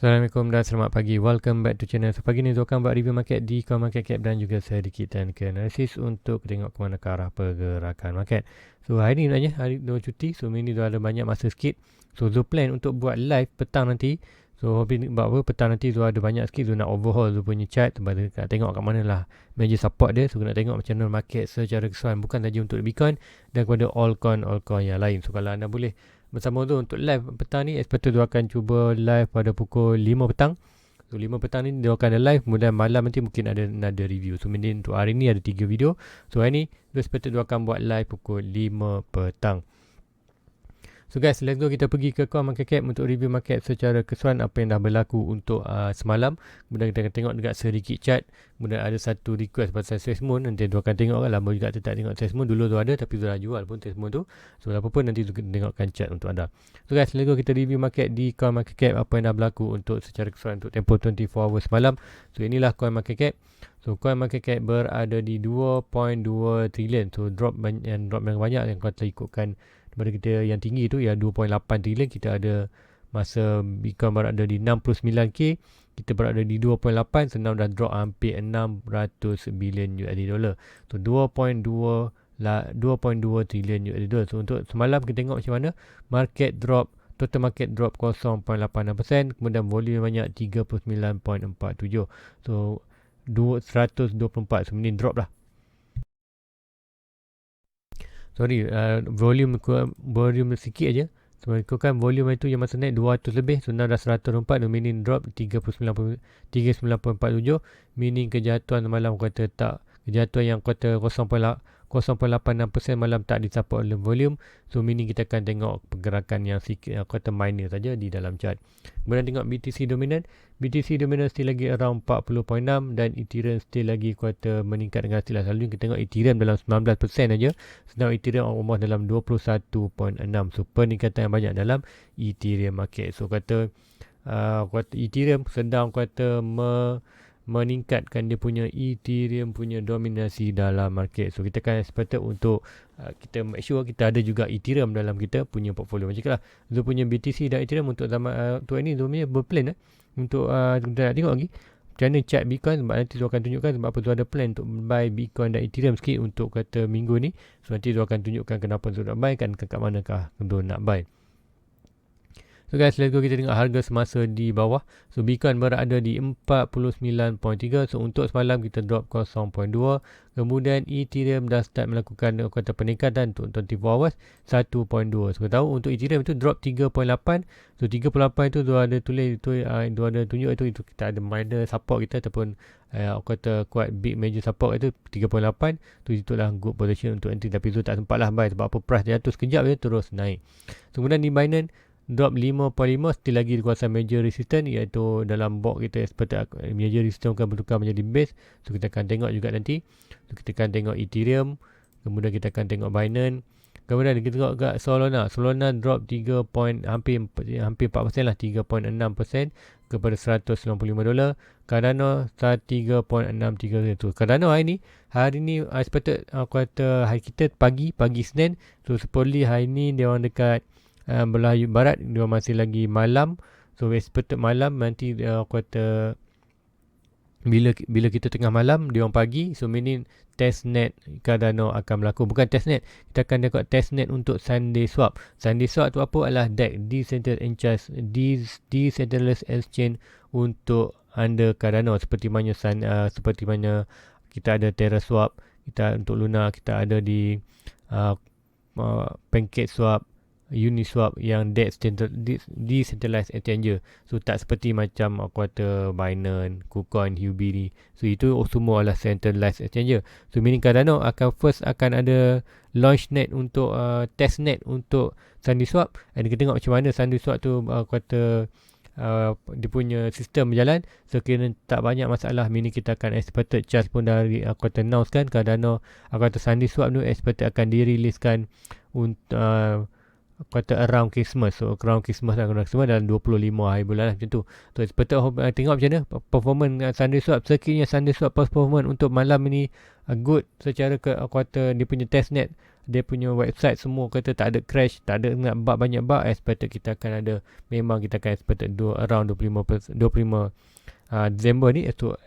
Assalamualaikum dan selamat pagi. Welcome back to channel. So, pagi ni Zokan buat review market di Coin Market Cap dan juga sedikit technical analysis untuk tengok ke mana ke arah pergerakan market. So hari ni sebenarnya hari dua cuti. So mini tu ada banyak masa sikit. So Zo plan untuk buat live petang nanti. So hobi buat apa petang nanti Zo ada banyak sikit. Zo nak overhaul Zo punya chart. Nak tengok kat mana lah major support dia. So nak tengok macam mana market secara keseluruhan. Bukan saja untuk Bitcoin dan kepada all coin yang lain. So kalau anda boleh bersama tu untuk live petang ni, expected tu akan cuba live pada pukul 5 petang. So 5 petang ni dia akan ada live, kemudian malam nanti mungkin ada review. So mungkin untuk hari ni ada 3 video. So hari ni dia expected tu akan buat live pukul 5 petang. So guys, let's go kita pergi ke Coin Market Cap untuk review market secara keseluruhan apa yang dah berlaku untuk semalam. Kemudian kita akan tengok dekat sedikit chart. Kemudian ada satu request pasal Sesmoon. Nanti tu akan tengok kan, lama juga tak tengok Sesmoon. Dulu tu ada tapi tu dah jual pun Sesmoon tu. So apa pun nanti tu kita tengokkan chart untuk anda. So guys, let's go kita review market di Coin Market Cap apa yang dah berlaku untuk secara keseluruhan untuk tempoh 24 hours semalam. So inilah Coin Market Cap. So Coin Market Cap berada di 2.2 trilion. So drop yang banyak yang kalau ikutkan daripada kita yang tinggi tu ya 2.8 trilion. Kita ada masa Bitcoin berada di 69k, kita berada di 2.8, senang dah drop hampir 600 bilion USD dollar. So 2.2 trilion USD dollar. So untuk semalam kita tengok macam mana market drop, total market drop 0.86%, kemudian volume banyak 39.47. So 124, so ini drop lah. Sorry, volume sikit aja. Sebab kan volume itu yang masa naik 200 lebih, so dah 104, meaning drop 39.47, meaning kejatuhan malam kata tak, kejatuhan yang kata 0.86% malam tak disupport oleh volume. So meaning kita akan tengok pergerakan yang sikit kata minor saja di dalam chart. Kemudian tengok BTC dominant. BTC dominant still lagi around 40.6 dan Ethereum still lagi kata meningkat dengan istilah selalu. Kita tengok Ethereum dalam 19% aja. Sedang Ethereum almost dalam 21.6. So peningkatan yang banyak dalam Ethereum market. So kata Ethereum sedang kata meningkatkan dia punya Ethereum punya dominasi dalam market. So kita akan expected untuk kita make sure kita ada juga Ethereum dalam kita punya portfolio. Macam itulah Zo punya BTC dan Ethereum untuk zaman untuk ini Zo punya berplan untuk kita nak tengok lagi macam mana chart Bitcoin, sebab nanti Zo akan tunjukkan sebab apa Zo ada plan untuk buy Bitcoin dan Ethereum sikit untuk kata minggu ni. So nanti Zo akan tunjukkan kenapa Zo nak buy kan, kat manakah Zo nak buy. So guys, let's go kita tengok harga semasa di bawah. So Bitcoin berada di 49.3. So untuk semalam kita drop 0.2. Kemudian Ethereum dah start melakukan kata peningkatan untuk 24 hours 1.2. So kita tahu untuk Ethereum itu drop 3.8. So 3.8 itu Zo ada tulis itu Zo ada tunjuk itu kita ada minor support kita ataupun kata quite big major support itu 3.8. Tu itulah good position untuk entry, tapi Zo tak sempat lah buy sebab apa price dia jatuh sekejap dia terus naik. So kemudian di Binance drop 5.5, still lagi di kawasan major resistance, iaitu dalam box kita seperti major resistance akan bertukar menjadi base. So kita akan tengok juga nanti. So kita akan tengok Ethereum, kemudian kita akan tengok Binance, kemudian kita tengok kat Solana drop 3 hampir 4% lah, 3.6% kepada $195. Cardano 3.63 tu. Cardano hari ni expected kata hari kita pagi Senin. So supposedly hari ni dia orang dekat belah barat dia masih lagi malam. So expected malam nanti kata bila kita tengah malam dia orang pagi. So meaning testnet Cardano akan berlaku. Bukan testnet, kita akan tengok testnet untuk Sunday Swap. Sunday Swap tu apa? Adalah DEX, Decentralized Exchange untuk under Cardano, seperti mana kita ada Terra Swap, kita untuk Luna kita ada di Pancake Swap, Uniswap yang decentralized exchange. So tak seperti macam aku kata Binance, KuCoin, Huobi ni. So itu semua adalah centralized exchange. So meaning Cardano akan ada launchnet untuk testnet untuk SundaeSwap. Dan kita tengok macam mana SundaeSwap tu dia punya sistem berjalan. So kira tak banyak masalah, meaning kita akan expected charge pun dari aku kata announce kan Cardano, aku kata SundaeSwap tu expected akan diriliskan untuk kata around Christmas. So around Christmas dalam 25 hari bulan lah, macam tu. So seperti tengok macam mana performance SundaeSwap. Sekiranya SundaeSwap performance untuk malam ini good secara aku kata dia punya testnet dia punya website semua kata tak ada crash, tak ada nak bug, banyak bug, expected kita akan ada, memang kita akan expected around 25 Disember ni untuk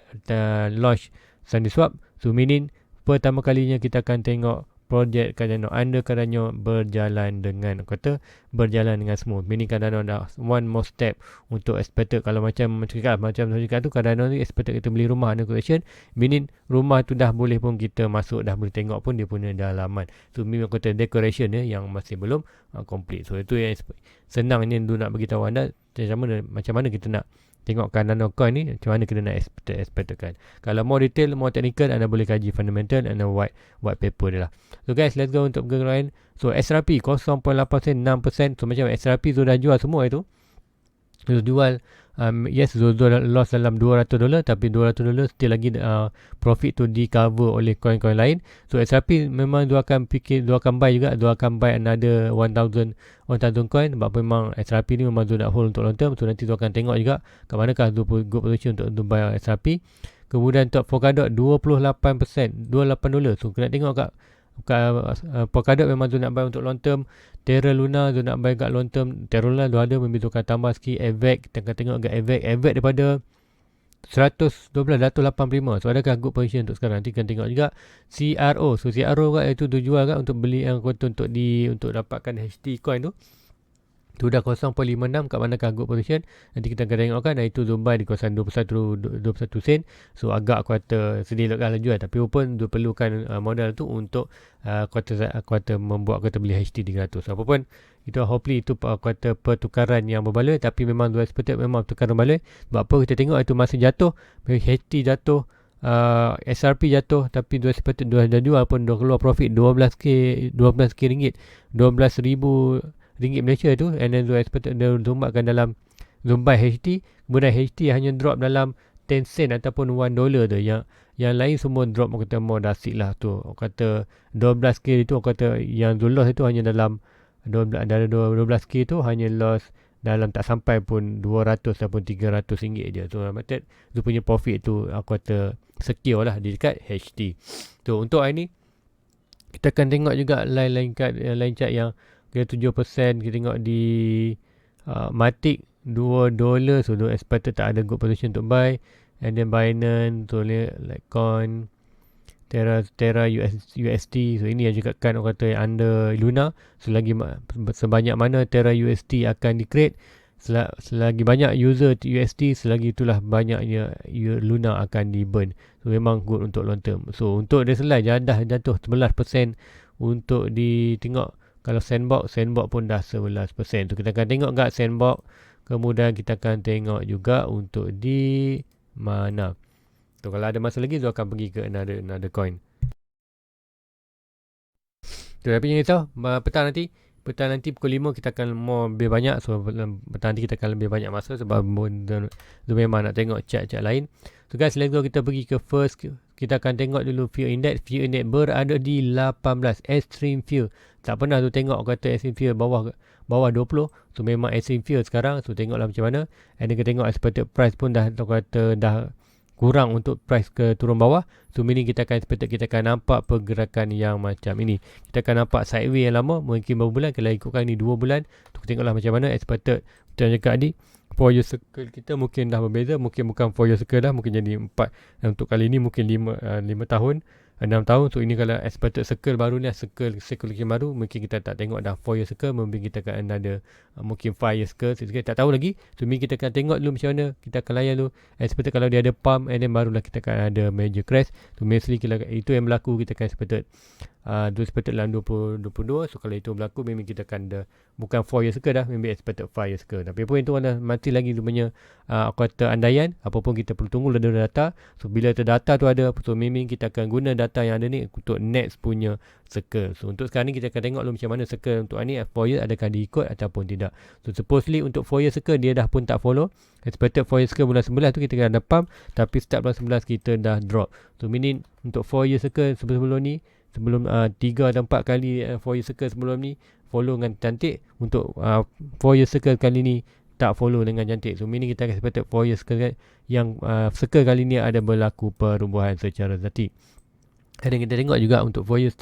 launch SundaeSwap. So meaning pertama kalinya kita akan tengok projek Cardano under Cardano berjalan dengan smooth. Meaning Cardano dah one more step untuk expected, kalau macam cakap tu Cardano ni expected kita beli rumah under collection, meaning rumah tu dah boleh pun kita masuk, dah boleh tengok pun dia punya dalaman. So memang kata decoration yang masih belum complete. So itu yang senangnya dulu nak bagi tahu anda macam mana kita nak tengok Cardano coin ni, macam mana kita nak expectkan. Kalau more detail, more technical, anda boleh kaji fundamental and white paper dia lah. So guys, let's go untuk pergerakan lain. So SRP 0.86%. So macam SRP tu dah jual semua itu. So jual, yes, Zozo loss dalam $200, tapi $200 still lagi profit tu di cover oleh coin-coin lain. So SRP memang dia akan buy juga, dia akan buy another 1000 coin, sebab memang SRP ni memang dia nak hold untuk long term. So nanti dia akan tengok juga kat manakah good position untuk buy SRP. Kemudian untuk Polkadot 28%, $28. So kena tengok kat Polkadot memang tu nak buy untuk long term. Terra Luna tu nak buy kat long term. Terra Luna tu ada, memang tu akan tambah sikit. AVAX, kita akan tengok kat AVAX daripada 112 dah 185. So adakah good position untuk sekarang, nanti akan tengok juga. CRO, so CRO kat itu tu jual kat untuk beli yang untuk dapatkan HT coin tu. Tu dah 0.56, kat manakah good position, nanti kita akan tengokkan. Dan itu Dubai di kawasan 21 sen. So agak kuarter sedih lah jual, tapi pun dia perlukan modal tu untuk kuarter membuat kuarter beli HT 300. So apapun itu, hopefully itu kuarter pertukaran yang berbaloi, tapi memang dua expected memang pertukaran berbaloi. Sebab apa, kita tengok itu masih jatuh, HT jatuh, SRP jatuh, tapi dua expected dah jual pun dah keluar profit 12k ringgit, 12,000 ringgit Malaysia tu. And then dia expected dia zumbatkan dalam Zumbai HT. Kemudian HT hanya drop dalam 10 sen ataupun $1 tu. Yang lain semua drop, orang kata more drastic lah tu. Orang kata 12k itu, orang kata yang loss itu hanya dalam 12k tu hanya loss dalam tak sampai pun 200 ataupun 300 ringgit je. So maksud dia punya profit tu aku kata secure lah di dekat HT. So untuk hari ni kita akan tengok juga lain chart yang kira 7%. Kita tengok di Matic $2. So don't expected tak ada good position untuk buy. And then Binance, Litecoin, Terra USD. So ini yang juga kan orang kata yang under Luna. Sebanyak mana Terra USD akan di-create, selagi banyak user USD, selagi itulah banyaknya Luna akan di-burn. So memang good untuk long term. So untuk dia jadah jatuh 11%. Untuk ditengok kalau sandbox pun dah 11%. So kita akan tengok kat sandbox. Kemudian kita akan tengok juga untuk di mana. So kalau ada masa lagi, saya akan pergi ke another coin. So tapi jangan risau, petang nanti pukul 5 kita akan lebih banyak. So petang nanti kita akan lebih banyak masa, sebab memang nak tengok chart-chart lain. So guys, let's go, kita pergi ke first. Kita akan tengok dulu Fear Index. Fear Index berada di 18. Extreme Fear, tak pernah tu tengok kata Extreme Fear bawah 20. So memang Extreme Fear sekarang. So tengoklah macam mana. And kita tengok expected price pun dah kurang untuk price ke turun bawah. So meaning kita akan nampak pergerakan yang macam ini. Kita akan nampak sideway yang lama, mungkin beberapa bulan. Kalau ikutkan ni 2 bulan, tu tengoklah macam mana expected. Macam cakap tadi, 4 year circle kita mungkin dah berbeza. Mungkin bukan 4 year circle dah, mungkin jadi 4. Dan untuk kali ni mungkin 5 tahun, 6 tahun. So ini kalau expected circle baru ni, circle yang baru, mungkin kita tak tengok dah 4 year circle. Mungkin kita akan ada mungkin 5 year circle. So, kita tak tahu lagi. So mungkin kita akan tengok dulu macam mana. Kita akan layan dulu expected kalau dia ada pump, and then barulah kita akan ada major crash. So mostly itu yang berlaku, kita akan expected dalam 2022. So kalau itu berlaku, memang kita akan ada bukan 4 years ke dah, memang expected 5 years ke. Tapi pun itu anda mati lagi dia punya kata andaian. Apapun kita perlu tunggu ada data. So bila data tu ada, so memang kita akan guna data yang ada ni untuk next punya circle. So untuk sekarang ni kita akan tengok dulu macam mana circle untuk ni 4 years adakah diikut ataupun tidak. So supposedly untuk 4 years circle dia dah pun tak follow. Expected 4 years circle bulan 11 tu kita akan ada pump, tapi start bulan 11 kita dah drop. So meaning untuk 4 years circle sebelum ni, sebelum 3 dan 4 kali 4 years circle sebelum ni follow dengan cantik. Untuk 4 years circle kali ni tak follow dengan cantik. So meaning kita akan expected 4 years circle yang circle kali ni ada berlaku perubahan secara zati. Dan kita tengok juga untuk 4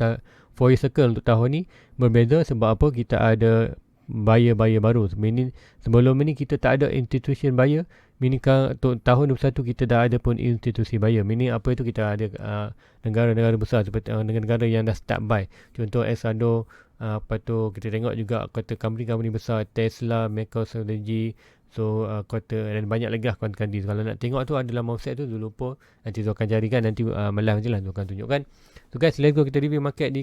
4 year circle untuk tahun ni berbeza sebab apa? Kita ada buyer baru. Meaning sebelum ni kita tak ada institution buyer. Meaning untuk tahun 21 kita dah ada pun institusi buyer. Meaning apa itu? Kita ada negara-negara besar seperti negara-negara yang dah start buy. Contoh Exxaro, apa tu kita tengok juga kata company besar Tesla, MicroStrategy, so kata dan banyak lagi lah country. Kalau nak tengok tu ada dalam website tu, lupa nanti tu akan carikan, nanti malam je lah tu akan tunjukkan. So guys, let's go kita review market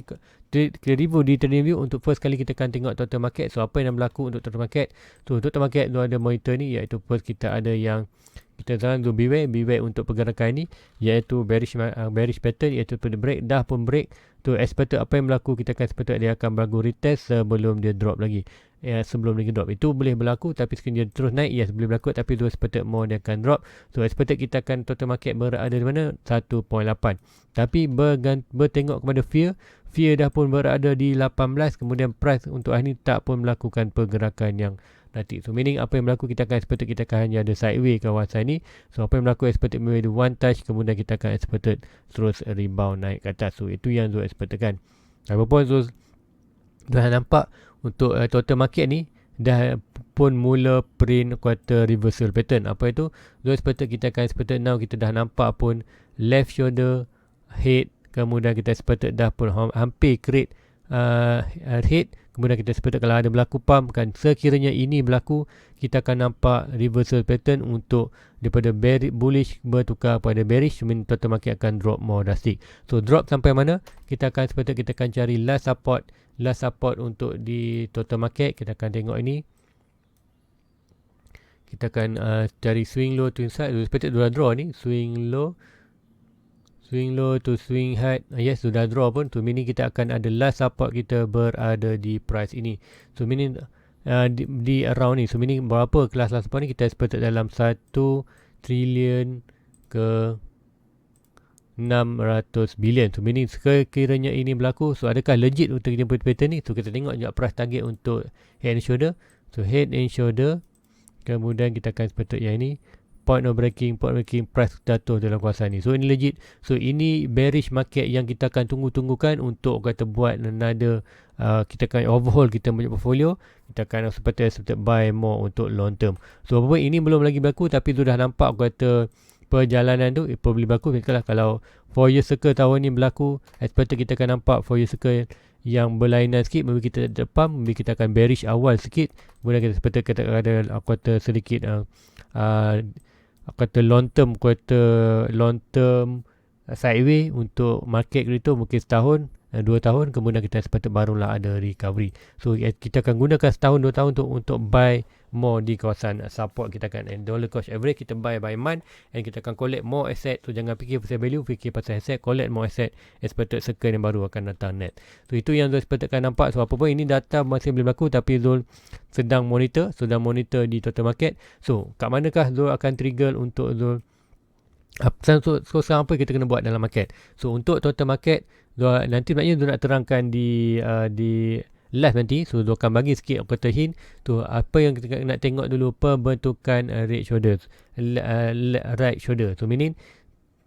kita review di trading view. Untuk first kali kita akan tengok total market. So apa yang berlaku untuk total market? So untuk total market tu ada monitor ni, iaitu first kita ada yang kita jalan tu beware untuk pergerakan ni, iaitu bearish pattern, iaitu pada break, dah pun break tu expected apa yang berlaku, kita akan expected dia akan berlaku retest sebelum dia drop lagi. Sebelum lagi drop itu boleh berlaku, tapi sekiranya dia terus naik, yes boleh berlaku, tapi tu expected more dia akan drop. So expected kita akan total market berada di mana? 1.8. Tapi bertengok kepada fear dah pun berada di 18, kemudian price untuk hari ni tak pun melakukan pergerakan yang nanti. So meaning apa yang berlaku, kita akan expected kita akan hanya ada sideway kawasan ni. So apa yang berlaku, expected maybe one touch, kemudian kita akan expected terus rebound naik ke atas. So itu yang Zul expected kan. Apapun Zul dah nampak untuk total market ni dah pun mula print quarter reversal pattern. Apa itu? Zul expected kita akan expected now kita dah nampak pun left shoulder head, kemudian kita expected dah pun hampir create head. Kemudian kita seperti kalau ada berlaku pump kan, sekiranya ini berlaku, kita akan nampak reversal pattern untuk daripada bullish bertukar pada bearish, mean total market akan drop more drastic. So drop sampai mana? Kita akan seperti kita akan cari last support untuk di total market. Kita akan tengok ini. Kita akan cari swing low to inside. Seperti dua draw ni, swing low to swing high. Yes, sudah draw pun. So meaning kita akan ada last support kita berada di price ini. So meaning di around ni. So meaning berapa kelas last support ni? Kita expected dalam 1 trilion ke 600 bilion. So meaning sekiranya ini berlaku, so adakah legit untuk kita pattern ni? So kita tengok juga price target untuk head and shoulder. So head and shoulder, kemudian kita akan expected yang ini point of breaking price jatuh dalam kawasan ni. So ini legit. So ini bearish market yang kita akan tunggu-tunggukan untuk kata buat another kita akan overhaul kita punya portfolio. Kita akan seperti buy more untuk long term. So apa ini belum lagi berlaku, tapi sudah nampak kata perjalanan tu boleh berlaku. Kalau 4 year circle tahun ni berlaku, expected kita akan nampak 4 year circle yang berlainan sikit. Maybe kita depan, maybe kita akan bearish awal sikit, kemudian kita seperti kita ada kata sedikit kata long term sideway untuk market kripto mungkin setahun 2 tahun, kemudian kita sepatutnya barulah ada recovery. So kita akan gunakan setahun 2 tahun untuk buy more di kawasan support. Kita akan dollar cost average, kita buy by month, and kita akan collect more asset. So jangan fikir pasal value, fikir pasal asset, collect more asset, expected circle yang baru akan datang net. So itu yang Zul expected akan nampak. So apa pun ini data masih belum berlaku, tapi Zul sedang monitor di total market. So kat manakah Zul akan trigger untuk Zul so sekarang apa kita kena buat dalam market? So untuk total market, nanti maknanya Zul nak terangkan di live nanti. So Zul akan bagi sikit kata hint tu apa yang kita nak tengok dulu, pembentukan right shoulder. So meaning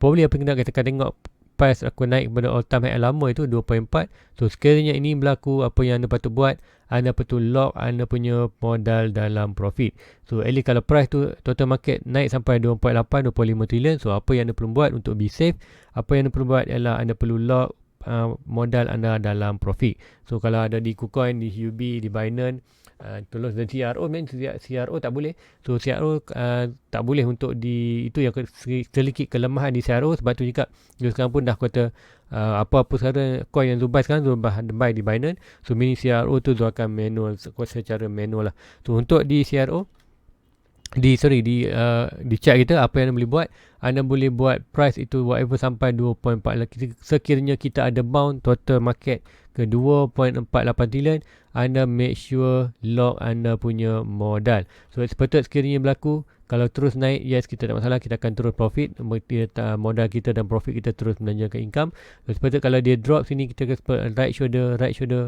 probably apa yang kita akan tengok price aku naik kepada all time high lama itu 2.4. So sekiranya ini berlaku, apa yang anda patut buat? Anda patut lock anda punya modal dalam profit. So at least kalau price tu total market naik sampai 2.8 2.5 trilion, so apa yang anda perlu buat untuk be safe, apa yang anda perlu buat ialah anda perlu lock modal anda dalam profit. So kalau ada di KuCoin, di HUB, di Binance, tolong dan CRO, CRO tak boleh. So CRO tak boleh untuk di itu yang sedikit kelemahan di CRO. Sebab tu juga sekarang pun dah kata apa-apa sekarang coin yang Zul buy sekarang Zul buy di Binance. So mini CRO tu Zul akan manual secara manual lah. So untuk di CRO di chart kita, apa yang anda boleh buat? Anda boleh buat price itu whatever sampai 2.4 lah. Sekiranya kita ada bound total market ke 2.48 trilion, anda make sure lock anda punya modal. So expected sekiranya berlaku, kalau terus naik, yes kita tak masalah, kita akan terus profit, modal kita dan profit kita terus menanjangkan income. So expected kalau dia drop sini, kita akan right shoulder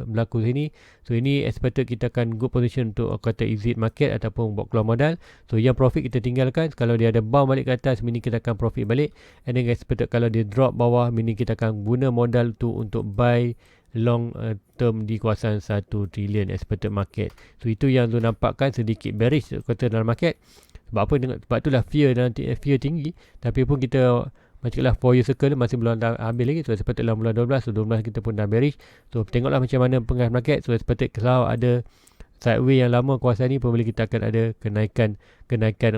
berlaku sini. So ini expected kita akan good position untuk kata exit market ataupun buat keluar modal. So yang profit kita tinggalkan. Kalau dia ada bounce balik ke atas, meaning kita akan profit balik. And then expected kalau dia drop bawah, meaning kita akan guna modal tu untuk buy long term di kawasan 1 trilion expected market. So itu yang tu nampakkan sedikit bearish kata dalam market. Sebab apa? Sebab itulah fear tinggi. Tapi pun kita macamlah 4 year circle masih belum habis lagi. So expected dalam bulan 12. So 12 kita pun dah bearish. So tengoklah macam mana pengaruh market. So expected kalau ada sideways yang lama kawasan ni, probably kita akan ada kenaikan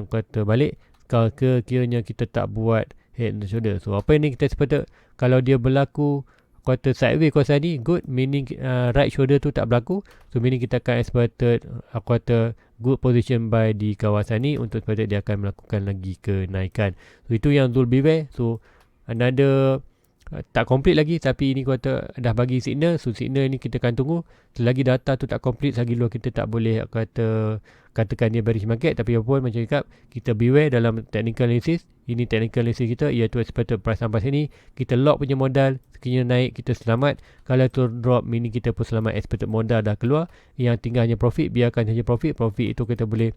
kata balik kalau kiranya kita tak buat head and shoulder. So apa ini kita expected kalau dia berlaku kata sideways kawasan ni, good, meaning right shoulder tu tak berlaku. So meaning kita akan expected kata good position buy di kawasan ni untuk expected dia akan melakukan lagi kenaikan. So itu yang Zul beware. So another tak complete lagi, tapi ini kata dah bagi signal. So signal ni kita akan tunggu. Selagi data tu tak complete, selagi luar kita tak boleh katakan dia bearish market. Tapi apa pun macam cakap, kita beware dalam technical analysis. Ini technical analysis kita, iaitu expected price sampai sini. Kita lock punya modal, sekiranya naik kita selamat. Kalau tu drop, meaning kita pun selamat, expected modal dah keluar. Yang tinggal hanya profit, biarkan saja profit itu kita boleh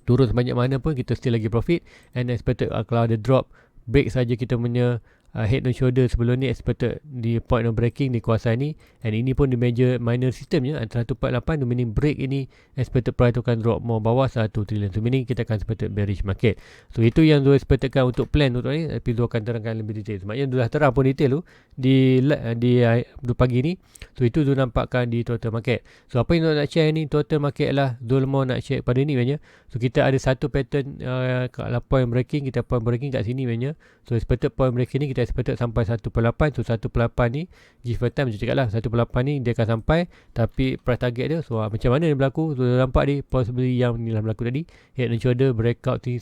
turun sebanyak mana pun kita still lagi profit. And expected kalau ada drop, break saja kita punya head and shoulder sebelum ni, expected di point of breaking di kawasan ni. And ini pun di major minor system je antara 148, meaning break ini expected price tu akan drop more bawah 1 trilion. So meaning kita akan expected bearish market. So itu yang Zul expectedkan untuk plan untuk ni. Tapi Zul akan terangkan lebih detail. Sebabnya Zul dah terang pun detail tu di pagi ni. So itu Zul nampakkan di total market. So apa yang Zul nak share ni total market lah, Zul mau nak share pada ni banyak. So kita ada satu pattern kalau point breaking, kita point breaking kat sini banyak. So expected point breaking ni kita expected sampai 1.8. So 1.8 ni give a time macam cakap lah, 1.8 ni dia akan sampai, tapi price target dia. So macam mana dia berlaku? So nampak ni possibly yang ni lah berlaku tadi, head and shoulder breakout ni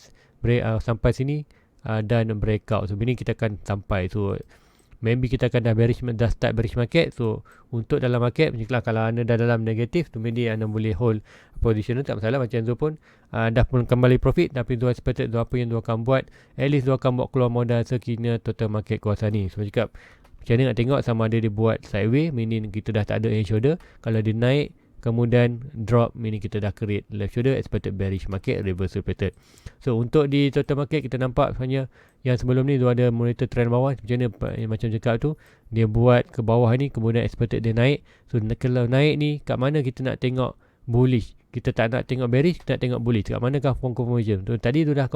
sampai sini dan breakout. So ini kita akan sampai. So maybe kita akan dah start bearish market. So untuk dalam market macam lah, kalau anda dah dalam negatif tu, maybe anda boleh hold position tu, tak masalah. Macam Zul pun dah pun kembali profit, tapi Zul expected Zul apa yang Zul akan buat, at least Zul akan buat keluar modal sekiranya total market kawasan ni. So cakap macam mana nak tengok sama ada dia buat sideways, meaning kita dah tak ada head shoulder. Kalau dia naik kemudian drop, meaning kita dah create left shoulder, expected bearish market, reversal pattern. So untuk di total market kita nampak sebenarnya yang sebelum ni tu ada monitor trend bawah. Macam mana macam cakap tu, dia buat ke bawah ni, kemudian expected dia naik. So kalau naik ni, kat mana kita nak tengok bullish? Kita tak nak tengok bearish, kita nak tengok bullish. Kat manakah form conversion? Tadi tu dah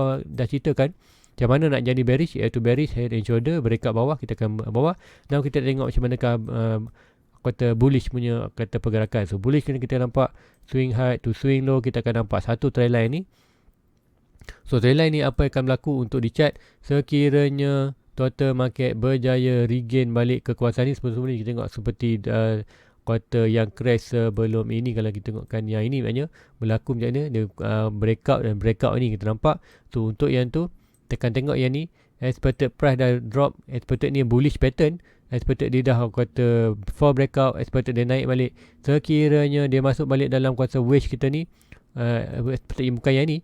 ceritakan macam mana nak jadi bearish, iaitu bearish head and shoulder, breakout bawah, kita akan bawah. Now kita tengok macam manakah kata bullish punya kata pergerakan. So bullish ni kita nampak swing high to swing low, kita akan nampak satu trend line ni. So trend line ni apa yang akan berlaku untuk di chart sekiranya total market berjaya regain balik ke kawasan ni. Sebelum ni kita tengok seperti kata yang crash sebelum ini. Kalau kita tengokkan yang ini maknanya berlaku macam mana dia breakout, dan breakout ni kita nampak. So untuk yang tu tekan tengok yang ni, expected price dah drop, expected ni bullish pattern, expected dia dah kata before breakout, expected dia naik balik. Sekiranya dia masuk balik dalam kuasa wedge kita ni, expected bukan yang ni,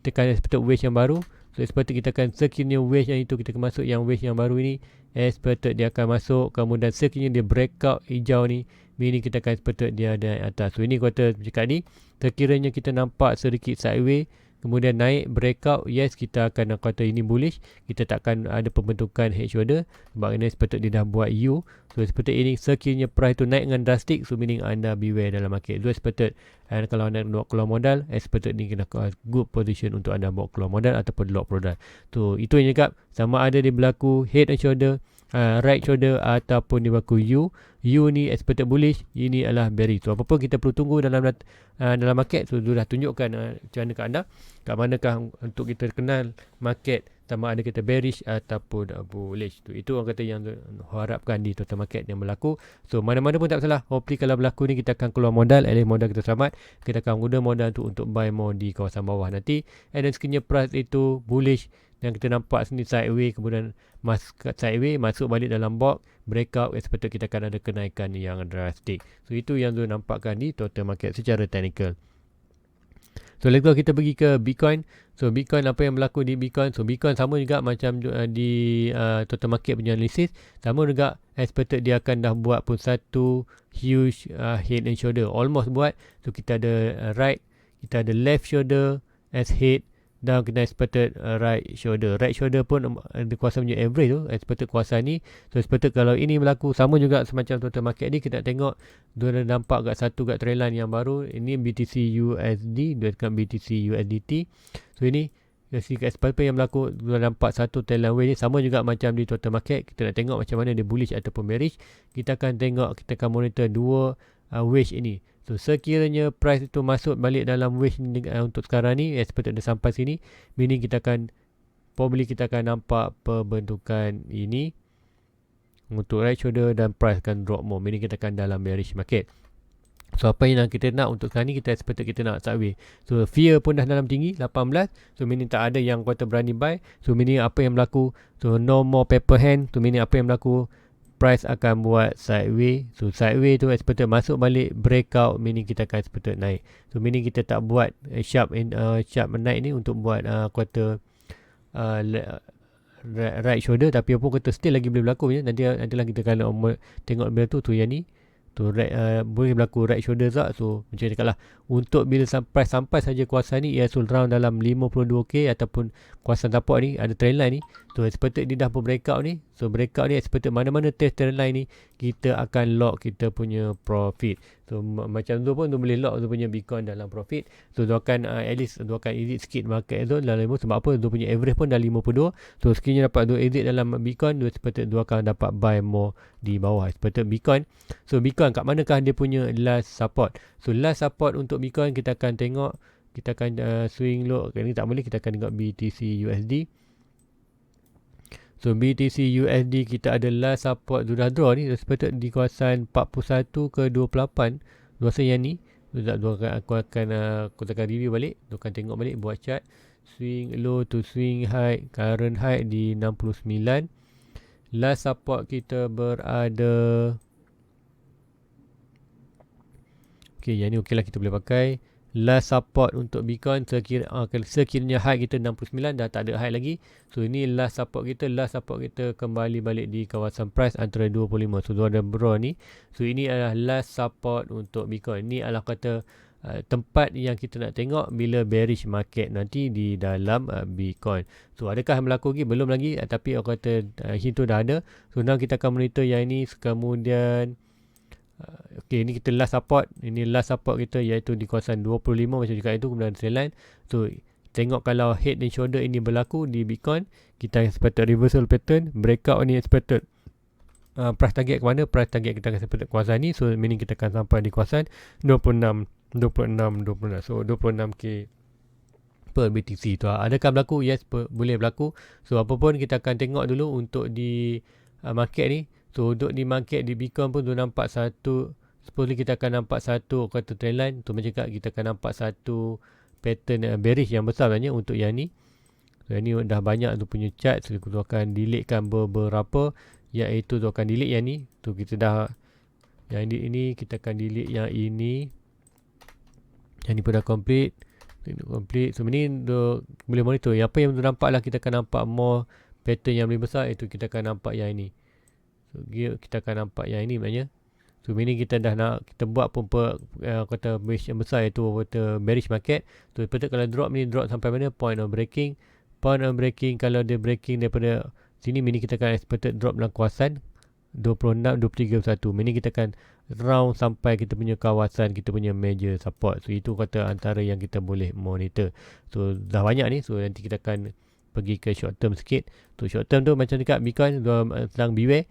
kita akan expected wedge yang baru. So expected kita akan sekiranya wedge yang itu, kita akan masuk yang wedge yang baru ini, expected dia akan masuk. Kemudian sekiranya dia breakout hijau ni, meaning kita akan expected dia ada atas. So ini kata cakap ni, sekiranya kita nampak sedikit sideways kemudian naik breakout, yes kita akan kata ini bullish. Kita takkan ada pembentukan head shoulder sebab ini expected dia dah buat U. So expected ini sekiranya price tu naik dengan drastic, so meaning anda beware dalam market. So expected, and kalau anda buat keluar modal, expected ni kena good position untuk anda buat keluar modal ataupun lock product. So itu yang cakap, sama ada dia berlaku head and shoulder, right shoulder ataupun dia berlaku U. U ni expected bullish, ini adalah bearish. So apa-apa kita perlu tunggu dalam market. So sudah tunjukkan macam mana kat anda, kat manakah untuk kita kenal market sama ada kita bearish ataupun bullish. Itu orang kata yang harapkan di total market yang berlaku. So mana-mana pun tak salah. Hopefully kalau berlaku ni kita akan keluar modal, at least modal kita selamat. Kita akan guna modal tu untuk buy more di kawasan bawah nanti. And then sekiranya price itu bullish dan kita nampak sini sideways, kemudian sideways masuk balik dalam box breakout, expected kita akan ada kenaikan yang drastik. So itu yang tu nampakkan di total market secara technical. So let's go, kita pergi ke Bitcoin. So Bitcoin, apa yang berlaku di Bitcoin? So Bitcoin sama juga macam di total market punya analisis, sama juga expected dia akan dah buat pun satu huge head and shoulder, almost buat. So kita ada right, kita ada left shoulder as head, dan kena expected right shoulder. Right shoulder pun ada kuasa punya average tu, expected kuasa ni. So expected kalau ini berlaku sama juga semacam total market ni, kita nak tengok dia dah nampak kat satu kat trend line yang baru. Ini BTC USD dekat BTC USDT. So ini expected yang berlaku, dia nampak satu trend line wave ni sama juga macam di total market. Kita nak tengok macam mana dia bullish ataupun bearish. Kita akan tengok, kita akan monitor dua wave ini. So sekiranya price itu masuk balik dalam wave ni untuk sekarang ni, expected dia sampai sini, meaning kita akan probably kita akan nampak perbentukan ini untuk right shoulder dan price akan drop more, meaning kita akan dalam bearish market. So apa yang kita nak untuk sekarang ni, kita expected kita nak sideways. So fear pun dah dalam tinggi 18, so meaning tak ada yang kuota berani buy. So meaning apa yang berlaku, so no more paper hand. So meaning apa yang berlaku, price akan buat sideways. So sideways tu expected masuk balik breakout, meaning kita akan expected naik. So meaning kita tak buat sharp naik ni untuk buat kuota right shoulder, tapi apa kita still lagi boleh berlaku ya. Nantilah kita kalau tengok bila tu yang ni tu boleh berlaku right shoulder tak. So macam cakap lah, untuk bila sampai saja kuasa ni, ia round dalam 52k ataupun kuasa support ni, ada trend line ni. So expected dia dah pun breakout ni. So breakout ni expected mana-mana test trend line ni, kita akan lock kita punya profit. So macam tu pun tu boleh lock tu punya Bitcoin dalam profit. So tu akan at least tu akan exit sikit market zone dalam 5. Sebab apa, tu punya average pun dah 52. So sekiranya dapat tu exit dalam Bitcoin, tu expected tu akan dapat buy more di bawah expected Bitcoin. So Bitcoin kat manakah dia punya last support? So last support untuk Bitcoin kita akan tengok, kita akan swing low. Kali ni tak boleh, kita akan tengok BTC USD. So BTC USD kita ada last support tu dah draw ni, expected di kawasan 41 ke 28. Rasa yang ni aku akan review balik. Aku akan tengok balik, buat chart swing low to swing high, current high di 69. Last support kita berada, okay, yang ni okey lah, kita boleh pakai. Last support untuk Bitcoin sekiranya high kita 69, dah tak ada high lagi. So ini last support kita kembali balik di kawasan price antara 25. So ada bro ni. So ini adalah last support untuk Bitcoin. Ini adalah kata tempat yang kita nak tengok bila bearish market nanti di dalam Bitcoin. So adakah berlaku lagi? Belum lagi, tapi aku kata hint tu dah ada. So now kita akan monitor yang ini. Kemudian okay, ini kita last support. Ini last support kita iaitu di kawasan 25 macam juga itu. Kemudian trend line. So tengok kalau head and shoulder ini berlaku di Bitcoin, kita expected reversal pattern. Breakout ni expected price target ke mana? Price target kita akan expected kawasan ni. So meaning kita akan sampai di kawasan 26. So 26k per BTC tu. Adakah berlaku? Yes, boleh berlaku. So apa pun kita akan tengok dulu untuk di market ni. So untuk di market di Bitcoin pun tu nampak satu, supposedly kita akan nampak satu kata trend line. Tu macam kita akan nampak satu pattern bearish yang besar sebenarnya untuk yang ni. So yang ni dah banyak tu punya chart. So tu akan delete kan beberapa, iaitu tu akan delete yang ni. Tu kita dah, yang ini kita akan delete yang ini. Yang ni pun dah complete. So ini boleh monitor. Yang apa yang tu nampak lah, kita akan nampak more pattern yang lebih besar, iaitu kita akan nampak yang ini. So kita akan nampak yang ini maknanya. So ini kita dah nak, kita buat pun kata bearish yang besar, iaitu kata bearish market. So betul kalau drop ni drop sampai mana? Point of breaking. Point of breaking, kalau dia breaking daripada sini, ini kita akan expected drop dalam kawasan 26, 23, 21. Ini kita akan round sampai kita punya kawasan, kita punya major support. So itu kata antara yang kita boleh monitor. So dah banyak ni. So nanti kita akan pergi ke short term sikit. So short term tu macam dekat Bitcoin sedang beware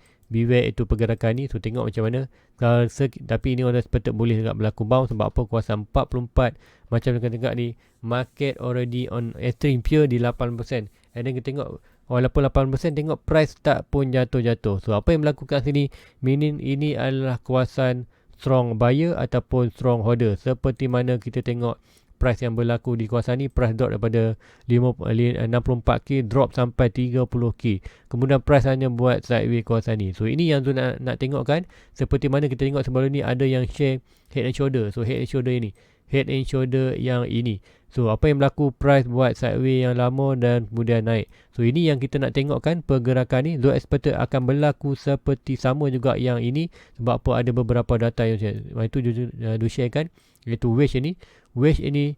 itu pergerakan ni. So tengok macam mana. Tapi ini orang expected boleh juga berlaku bounce. Sebab apa? Kawasan 44 macam dekat ni, market already on extreme fear di 8%. And then kita tengok walaupun 8%, tengok price tak pun jatuh-jatuh. So apa yang berlaku kat sini, meaning ini adalah kawasan strong buyer ataupun strong holder. Seperti mana kita tengok price yang berlaku di kawasan ni, price drop daripada 64k drop sampai 30k. Kemudian price hanya buat sideways kawasan ni. So ini yang tu nak tengok kan. Seperti mana kita tengok sebelum ni ada yang share head and shoulder. So head and shoulder ini, head and shoulder yang ini. So apa yang berlaku, price buat sideways yang lama dan kemudian naik. So ini yang kita nak tengok kan, pergerakan ni. So expected akan berlaku seperti sama juga yang ini. Sebab apa? Ada beberapa data yang itu share kan, iaitu wedge ini. Wedge ini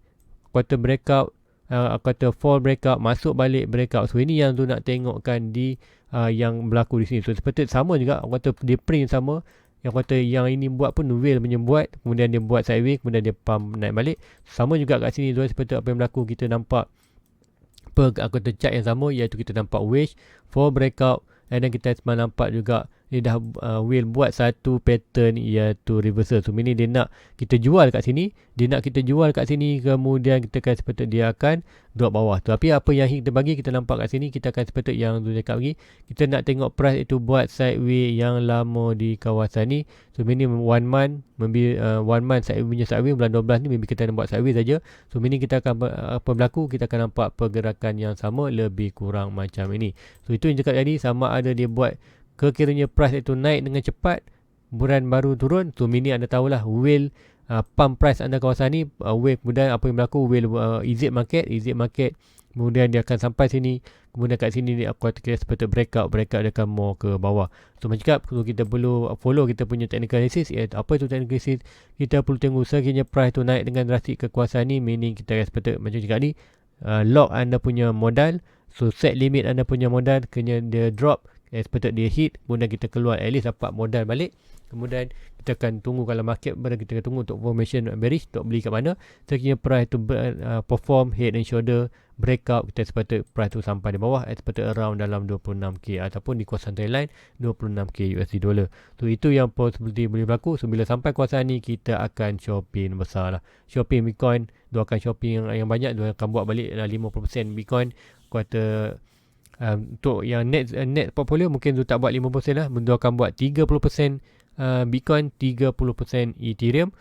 quarter breakout kata fall breakout, masuk balik breakout. So ini yang tu nak tengokkan di yang berlaku di sini. So seperti sama juga, kata dia print sama. Yang kata yang ini buat pun whale punya buat, kemudian dia buat sideways, kemudian dia pump naik balik. Sama juga kat sini tuan, seperti apa yang berlaku, kita nampak kata chart yang sama, iaitu kita nampak wedge, fall breakout, dan kita nampak juga dia dah whale buat satu pattern iaitu reversal. So ini dia nak kita jual kat sini, kemudian kita akan seperti dia akan drop bawah. Tapi apa yang kita bagi, kita nampak kat sini, kita akan seperti yang tu cakap lagi, kita nak tengok price itu buat sideways yang lama di kawasan ni. So ini 1 month, maybe 1 month sideways bulan 12 ni, maybe kita nak buat sideways saja. So ini kita akan apa berlaku, kita akan nampak pergerakan yang sama lebih kurang macam ini. So itu yang cakap tadi, sama ada dia buat kekiranya price itu naik dengan cepat, bulan baru turun. So ini anda tahulah whale pump price anda kawasan ni, whale, kemudian apa yang berlaku, whale exit market, kemudian dia akan sampai sini, kemudian kat sini dia aku kata seperti breakout dia akan more ke bawah. So macam cakap, kita perlu follow kita punya technical analysis. Apa itu technical analysis? Kita perlu tengok sekiranya price tu naik dengan drastik ke kawasan ni, meaning kita akan seperti macam cakap ni, lock anda punya modal. So set limit anda punya modal, kena dia drop, seperti dia hit, kemudian kita keluar, at least dapat modal balik. Kemudian kita akan tunggu kalau market kita akan tunggu untuk formation bearish, untuk beli kat mana. Sekiranya price tu perform head and shoulder breakout, kita seperti price tu sampai di bawah, seperti around dalam 26k ataupun di kawasan trendline 26k USD dollar. So itu yang possibility boleh berlaku. So bila sampai kawasan ni, kita akan shopping besar lah, shopping Bitcoin. Dia akan shopping yang banyak, dia akan buat balik 50% Bitcoin. Kuota untuk yang net portfolio mungkin tu tak buat 50% lah, dia akan buat 30% Bitcoin, 30% Ethereum,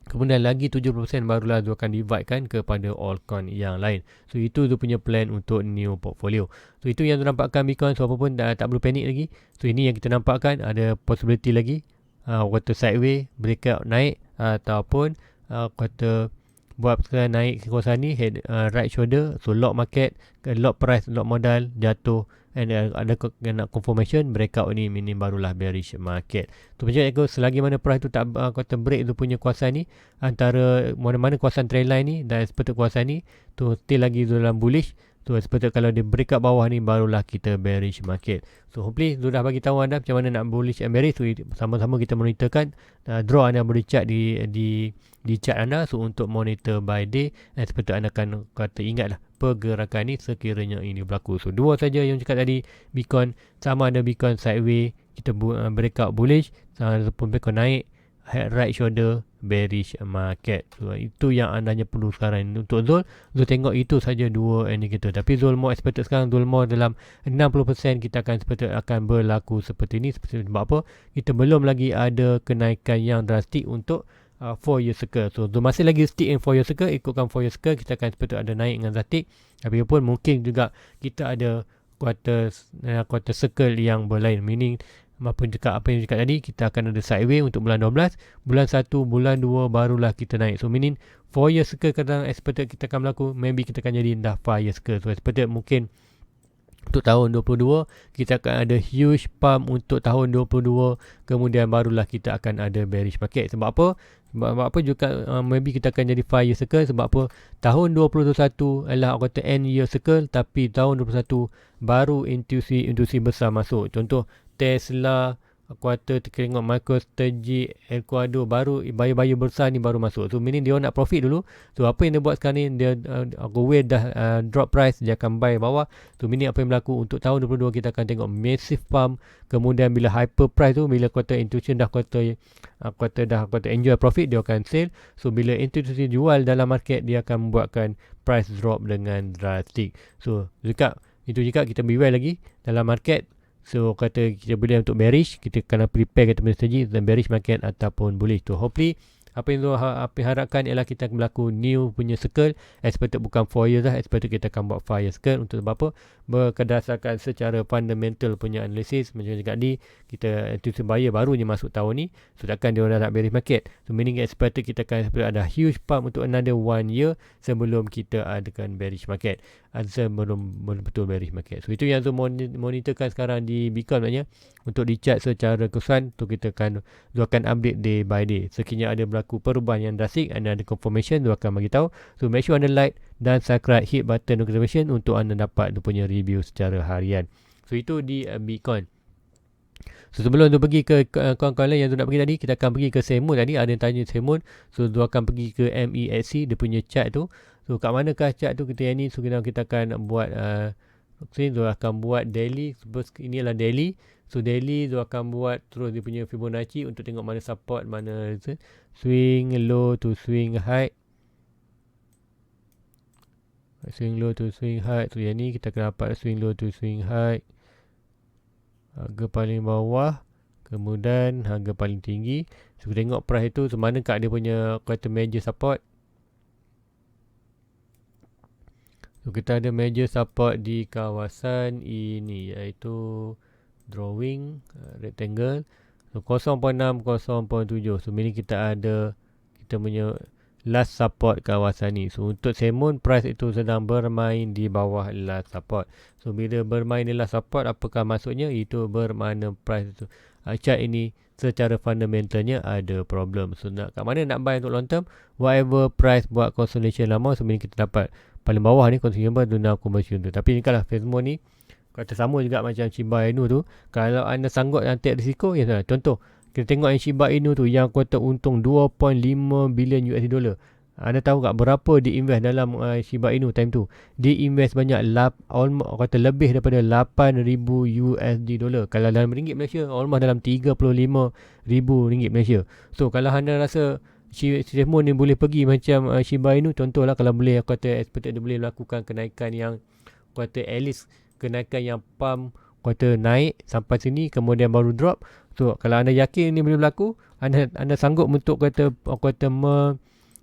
kemudian lagi 70% barulah dia akan divide kan kepada altcoin yang lain. So itu tu punya plan untuk new portfolio. So itu yang tu nampakkan Bitcoin. So apa pun tak perlu panik lagi. So ini yang kita nampakkan, ada possibility lagi kata sideways, breakout naik, ataupun kata buat sekarang naik ke kawasan ni, head right shoulder. So lock market, lock price, lock modal, jatuh, and ada nak confirmation breakout ni, minim barulah bearish market. Tu macam aku, selagi mana price tu tak kata break tu punya kawasan ni, antara mana-mana kawasan trendline ni dan seperti kawasan ni, tu still lagi dalam bullish. Tu seperti kalau dia break up bawah ni, barulah kita bearish market. So hopefully tu dah bagi tahu anda macam mana nak bullish and bearish. So sama-sama kita monitorkan draw anda boleh chart di chart anda. So untuk monitor by day, dan seperti anda akan kata ingatlah pergerakan ni sekiranya ini berlaku. So dua saja yang cakap tadi, Bitcoin sama ada Bitcoin sideways, kita breakout bullish, ataupun Bitcoin naik, head right shoulder, bearish market. So itu yang anda hanya perlu sekarang. Untuk Zul tengok itu saja dua indicator. Tapi Zul more expected sekarang, Zul more dalam 60% kita akan seperti akan berlaku seperti ini. Sebab apa? Kita belum lagi ada kenaikan yang drastik untuk 4-year circle. So Zul masih lagi stick in 4-year circle, ikutkan 4-year circle, kita akan seperti ada naik dengan drastik. Tapi pun mungkin juga kita ada quarter circle yang berlain, meaning apa yang cakap tadi, kita akan ada sideways untuk bulan 12, bulan 1, bulan 2 barulah kita naik. So meaning 4 year circle kadang expected kita akan berlaku, maybe kita akan jadi dah 5 year circle. So expected mungkin untuk tahun 22 kita akan ada huge pump untuk tahun 22, kemudian barulah kita akan ada bearish market. Sebab apa juga maybe kita akan jadi 5 year circle. Sebab apa? Tahun 2021 adalah kata end year circle, tapi tahun 2021 baru intuisi besar masuk. Contoh Tesla, kuartal tengok MicroStrategy, Ecuador, baru buyer besar ni baru masuk. So meaning dia nak profit dulu. So apa yang dia buat sekarang ni, dia whale dah drop price, dia akan buy bawah. So meaning apa yang berlaku untuk tahun 22, kita akan tengok massive pump. Kemudian bila hyper price tu, bila kuartal institution dah enjoy profit, dia akan sell. So bila institution jual dalam market, dia akan membuatkan price drop dengan drastic. So itu juga kita beware lagi dalam market. So kata kita boleh untuk bearish, kita kena prepare kita punya strategi dan bearish market ataupun bullish tu. Hopefully apa yang harapkan ialah kita akan berlaku new punya circle. Expected bukan 4 years lah, expected kita akan buat 5 years circle. Untuk sebab apa? Berdasarkan secara fundamental punya analisis. Macam cakap ni, kita institution buyer barunya masuk tahun ni, so takkan dia orang nak bearish market. So meaning expected kita akan ada huge pump untuk another 1 year sebelum kita adakan bearish market. Answer belum betul bearish market. So itu yang tu monitorkan sekarang di Bitcoin maknanya untuk di chart secara keseluruhan tu kita akan update day by day. Sekiranya ada berlaku perubahan yang drastik, anda ada confirmation, tu akan bagi tahu. So make sure anda like dan subscribe, hit button notification untuk anda dapat dia punya review secara harian. So itu di Bitcoin. So sebelum tu pergi ke kawan-kawan lain yang tu nak pergi tadi, kita akan pergi ke Semun tadi. Ada yang tanya Semun. So tu akan pergi ke MEXC, dia punya chart tu. So kat manakah chart tu kita yang ni. So kita akan buat tu akan buat daily. Ini adalah daily. So daily tu akan buat terus dia punya Fibonacci untuk tengok mana support, mana swing low to swing high. Swing low to swing high. So yang ni kita akan dapat swing low to swing high. Harga paling bawah, kemudian harga paling tinggi. So kita tengok price itu semana kat dia punya kata major support. So kita ada major support di kawasan ini, iaitu drawing rectangle. So 0.6, 0.7. So ini kita ada kita punya last support kawasan ni. So untuk Semun, price itu sedang bermain di bawah last support. So bila bermain di last support, apakah maksudnya? Itu bermakna price itu chart ini secara fundamentalnya ada problem. So kat mana nak buy untuk long term? Whatever price buat consolidation lama, sebenarnya kita dapat paling bawah ni consolidation tu now conversion tu. Tapi ni kalau Semun ni kata sama juga macam Shiba Inu tu, kalau anda sanggup yang take risiko, ya salah. Contoh kita tengok yang Shiba Inu tu yang kuota untung 2.5 bilion USD dollar. Anda tahu tak berapa dia invest dalam Shiba Inu time tu? Dia invest banyak kata lebih daripada 8,000 USD dollar. Kalau dalam ringgit Malaysia, almost dalam 35,000 ringgit Malaysia. So kalau anda rasa Semun ni boleh pergi macam Shiba Inu, contohlah kalau boleh, aku kata expected dia boleh melakukan kenaikan yang kata at least kenaikan yang pump kata naik sampai sini kemudian baru drop. So kalau anda yakin ini boleh berlaku, anda sanggup untuk kata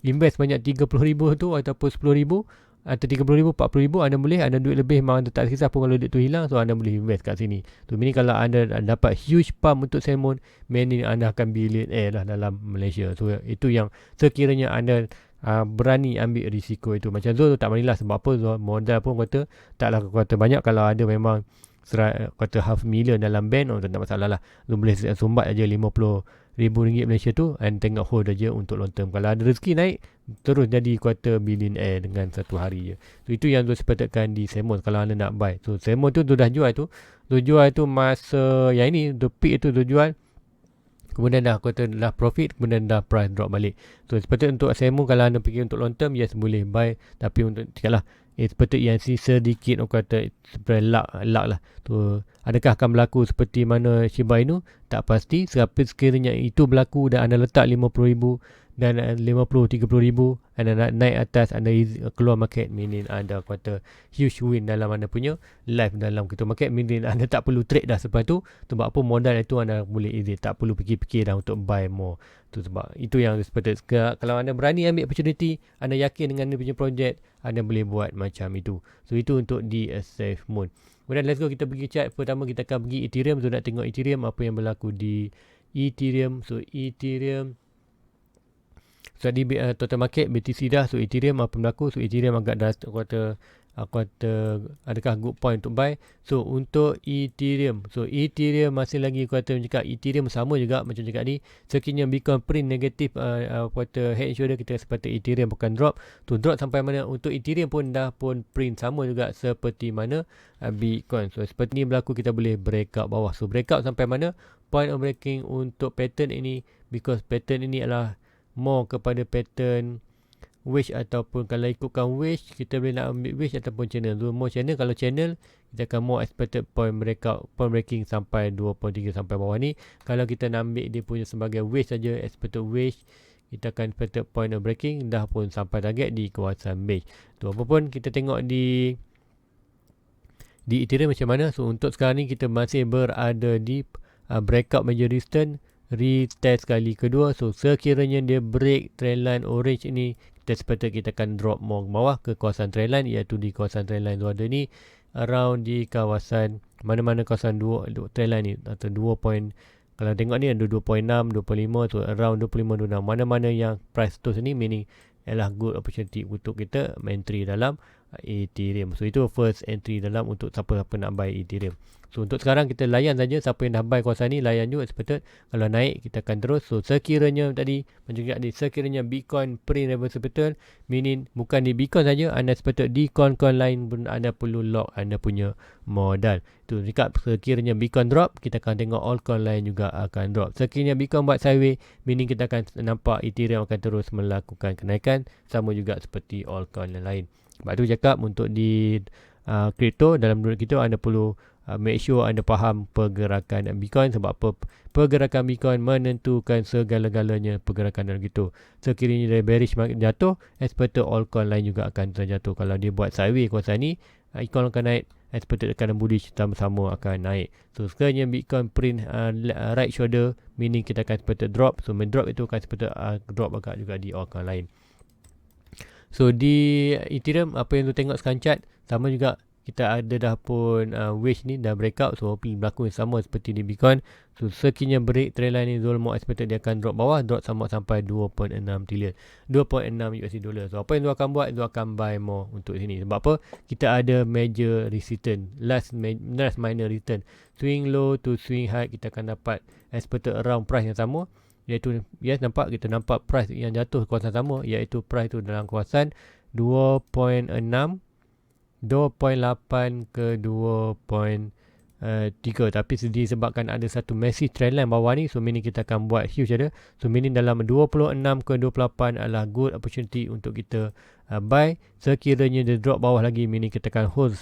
invest banyak 30,000 tu ataupun 10,000 atau 30,000, 40,000, anda boleh, anda duit lebih memang anda tak kisah pun kalau duit tu hilang. So anda boleh invest kat sini. So ini kalau anda dapat huge pump untuk Semun, meaning anda akan billionaire lah dalam Malaysia. So itu yang sekiranya anda berani ambil risiko itu. Macam Zul tu tak beranilah, sebab apa? Zul modal pun kata taklah kata banyak. Kalau ada memang kata $500,000 dalam bank, tak masalah lah. Lu boleh sumbat aja RM50,000 Malaysia tu and tengok hold aja untuk long term. Kalau ada rezeki naik, terus jadi kuarter billionaire dengan satu hari je. So itu yang tu sepatutkan di Semun kalau anda nak buy. So Semun tu dah jual tu. Tu jual tu masa yang ini, tu peak tu jual. Kemudian dah kata dah profit, kemudian dah price drop balik. So sepatutnya untuk Semun kalau anda fikir untuk long term, yes boleh buy. Tapi untuk cakap lah, seperti yang sedikit orang kata seperti luck lah. Tu adakah akan berlaku seperti mana Shiba Inu? Tak pasti. Tapi sekiranya itu berlaku dan anda letak 50,000 dan 50, 30,000, anda nak naik atas, anda keluar market, meaning anda kata huge win dalam anda punya life dalam kita market, meaning anda tak perlu trade dah sebab tu. Sebab apa, modal itu anda boleh easy, tak perlu fikir-fikir dah untuk buy more. Tu sebab itu yang sepatutnya. Kalau anda berani ambil opportunity, anda yakin dengan anda punya project, anda boleh buat macam itu. So itu untuk di safe mode. Kemudian let's go, kita pergi chart. Pertama kita akan pergi Ethereum. So nak tengok Ethereum apa yang berlaku di Ethereum. So Ethereum, so di total market BTC dah. So Ethereum apa berlaku? So Ethereum agak dah aku kata adakah good point untuk buy. So untuk Ethereum, so Ethereum masih lagi aku kata cakap Ethereum sama juga macam cakap ni. Sekiranya Bitcoin print negatif kata head and shoulder, kita sepatutnya Ethereum bukan drop. Tu drop sampai mana? Untuk Ethereum pun dah pun print sama juga seperti mana Bitcoin. So seperti ni berlaku, kita boleh breakout bawah. So breakout sampai mana? Point of breaking untuk pattern ini, because pattern ini adalah more kepada pattern wedge, ataupun kalau ikutkan wedge kita boleh nak ambil wedge ataupun channel. So more channel, kalau channel kita akan more expected point breaking sampai 2.3 sampai bawah ni. Kalau kita nak ambil dia punya sebagai wedge saja, expected wedge, kita akan expected point of breaking dah pun sampai target di kawasan wedge. Tu apa pun kita tengok di Ethereum macam mana. So untuk sekarang ni kita masih berada di breakout major resistance, retest kali kedua. So sekiranya dia break trendline orange ini, kita sepatutnya kita akan drop more ke bawah ke kawasan trendline, iaitu di kawasan trendline tu ada ni around di kawasan mana-mana kawasan trendline ni atau 2 point. Kalau tengok ni ada 2.6, 2.5, so around 25, 26. Mana-mana yang price tu sini, meaning ialah good opportunity untuk kita entry dalam Ethereum. So itu first entry dalam untuk siapa-siapa nak buy Ethereum. So untuk sekarang kita layan saja siapa yang dah buy kawasan ni, layan juga expected. Kalau naik kita akan terus. So sekiranya tadi macam juga sekiranya Bitcoin print reversal pattern, meaning bukan di Bitcoin saja, anda expected di coin-coin lain pun anda perlu lock anda punya modal. Tu dekat sekiranya Bitcoin drop, kita akan tengok altcoin lain juga akan drop. Sekiranya Bitcoin buat sideways, meaning kita akan nampak Ethereum akan terus melakukan kenaikan, sama juga seperti altcoin yang lain. Sebab tu cakap untuk di crypto, dalam dunia kita anda perlu make sure anda faham pergerakan Bitcoin. Sebab apa? Pergerakan Bitcoin menentukan segala-galanya pergerakan dalam gitu. Sekiranya dia bearish market jatuh, expected altcoin lain juga akan terjatuh. Kalau dia buat sideways kawasan ni, Bitcoin akan naik, expected akan bullish sama-sama akan naik. So sekiranya Bitcoin print right shoulder, meaning kita akan expected drop. So drop itu akan expected drop agak juga di altcoin lain. So di Ethereum, apa yang tu tengok sekarang chart, sama juga kita ada dah pun wedge ni dah breakout. So berlaku sama seperti di Bitcoin. So sekiranya break trendline ni, Zul more expected dia akan drop bawah, drop sampai 2.6 trillion, 2.6 USD dollar. So apa yang Zul akan buat, Zul akan buy more untuk sini. Sebab apa? Kita ada major return, last minor return, swing low to swing high, kita akan dapat expected around price yang sama, iaitu kita nampak price yang jatuh kawasan sama, iaitu price tu dalam kawasan 2.8 ke 2.3. Tapi disebabkan ada satu massive trendline bawah ni, so meaning kita akan buat huge ada. So meaning dalam 26 ke 28 adalah good opportunity untuk kita buy. Sekiranya dia drop bawah lagi, meaning kita akan hold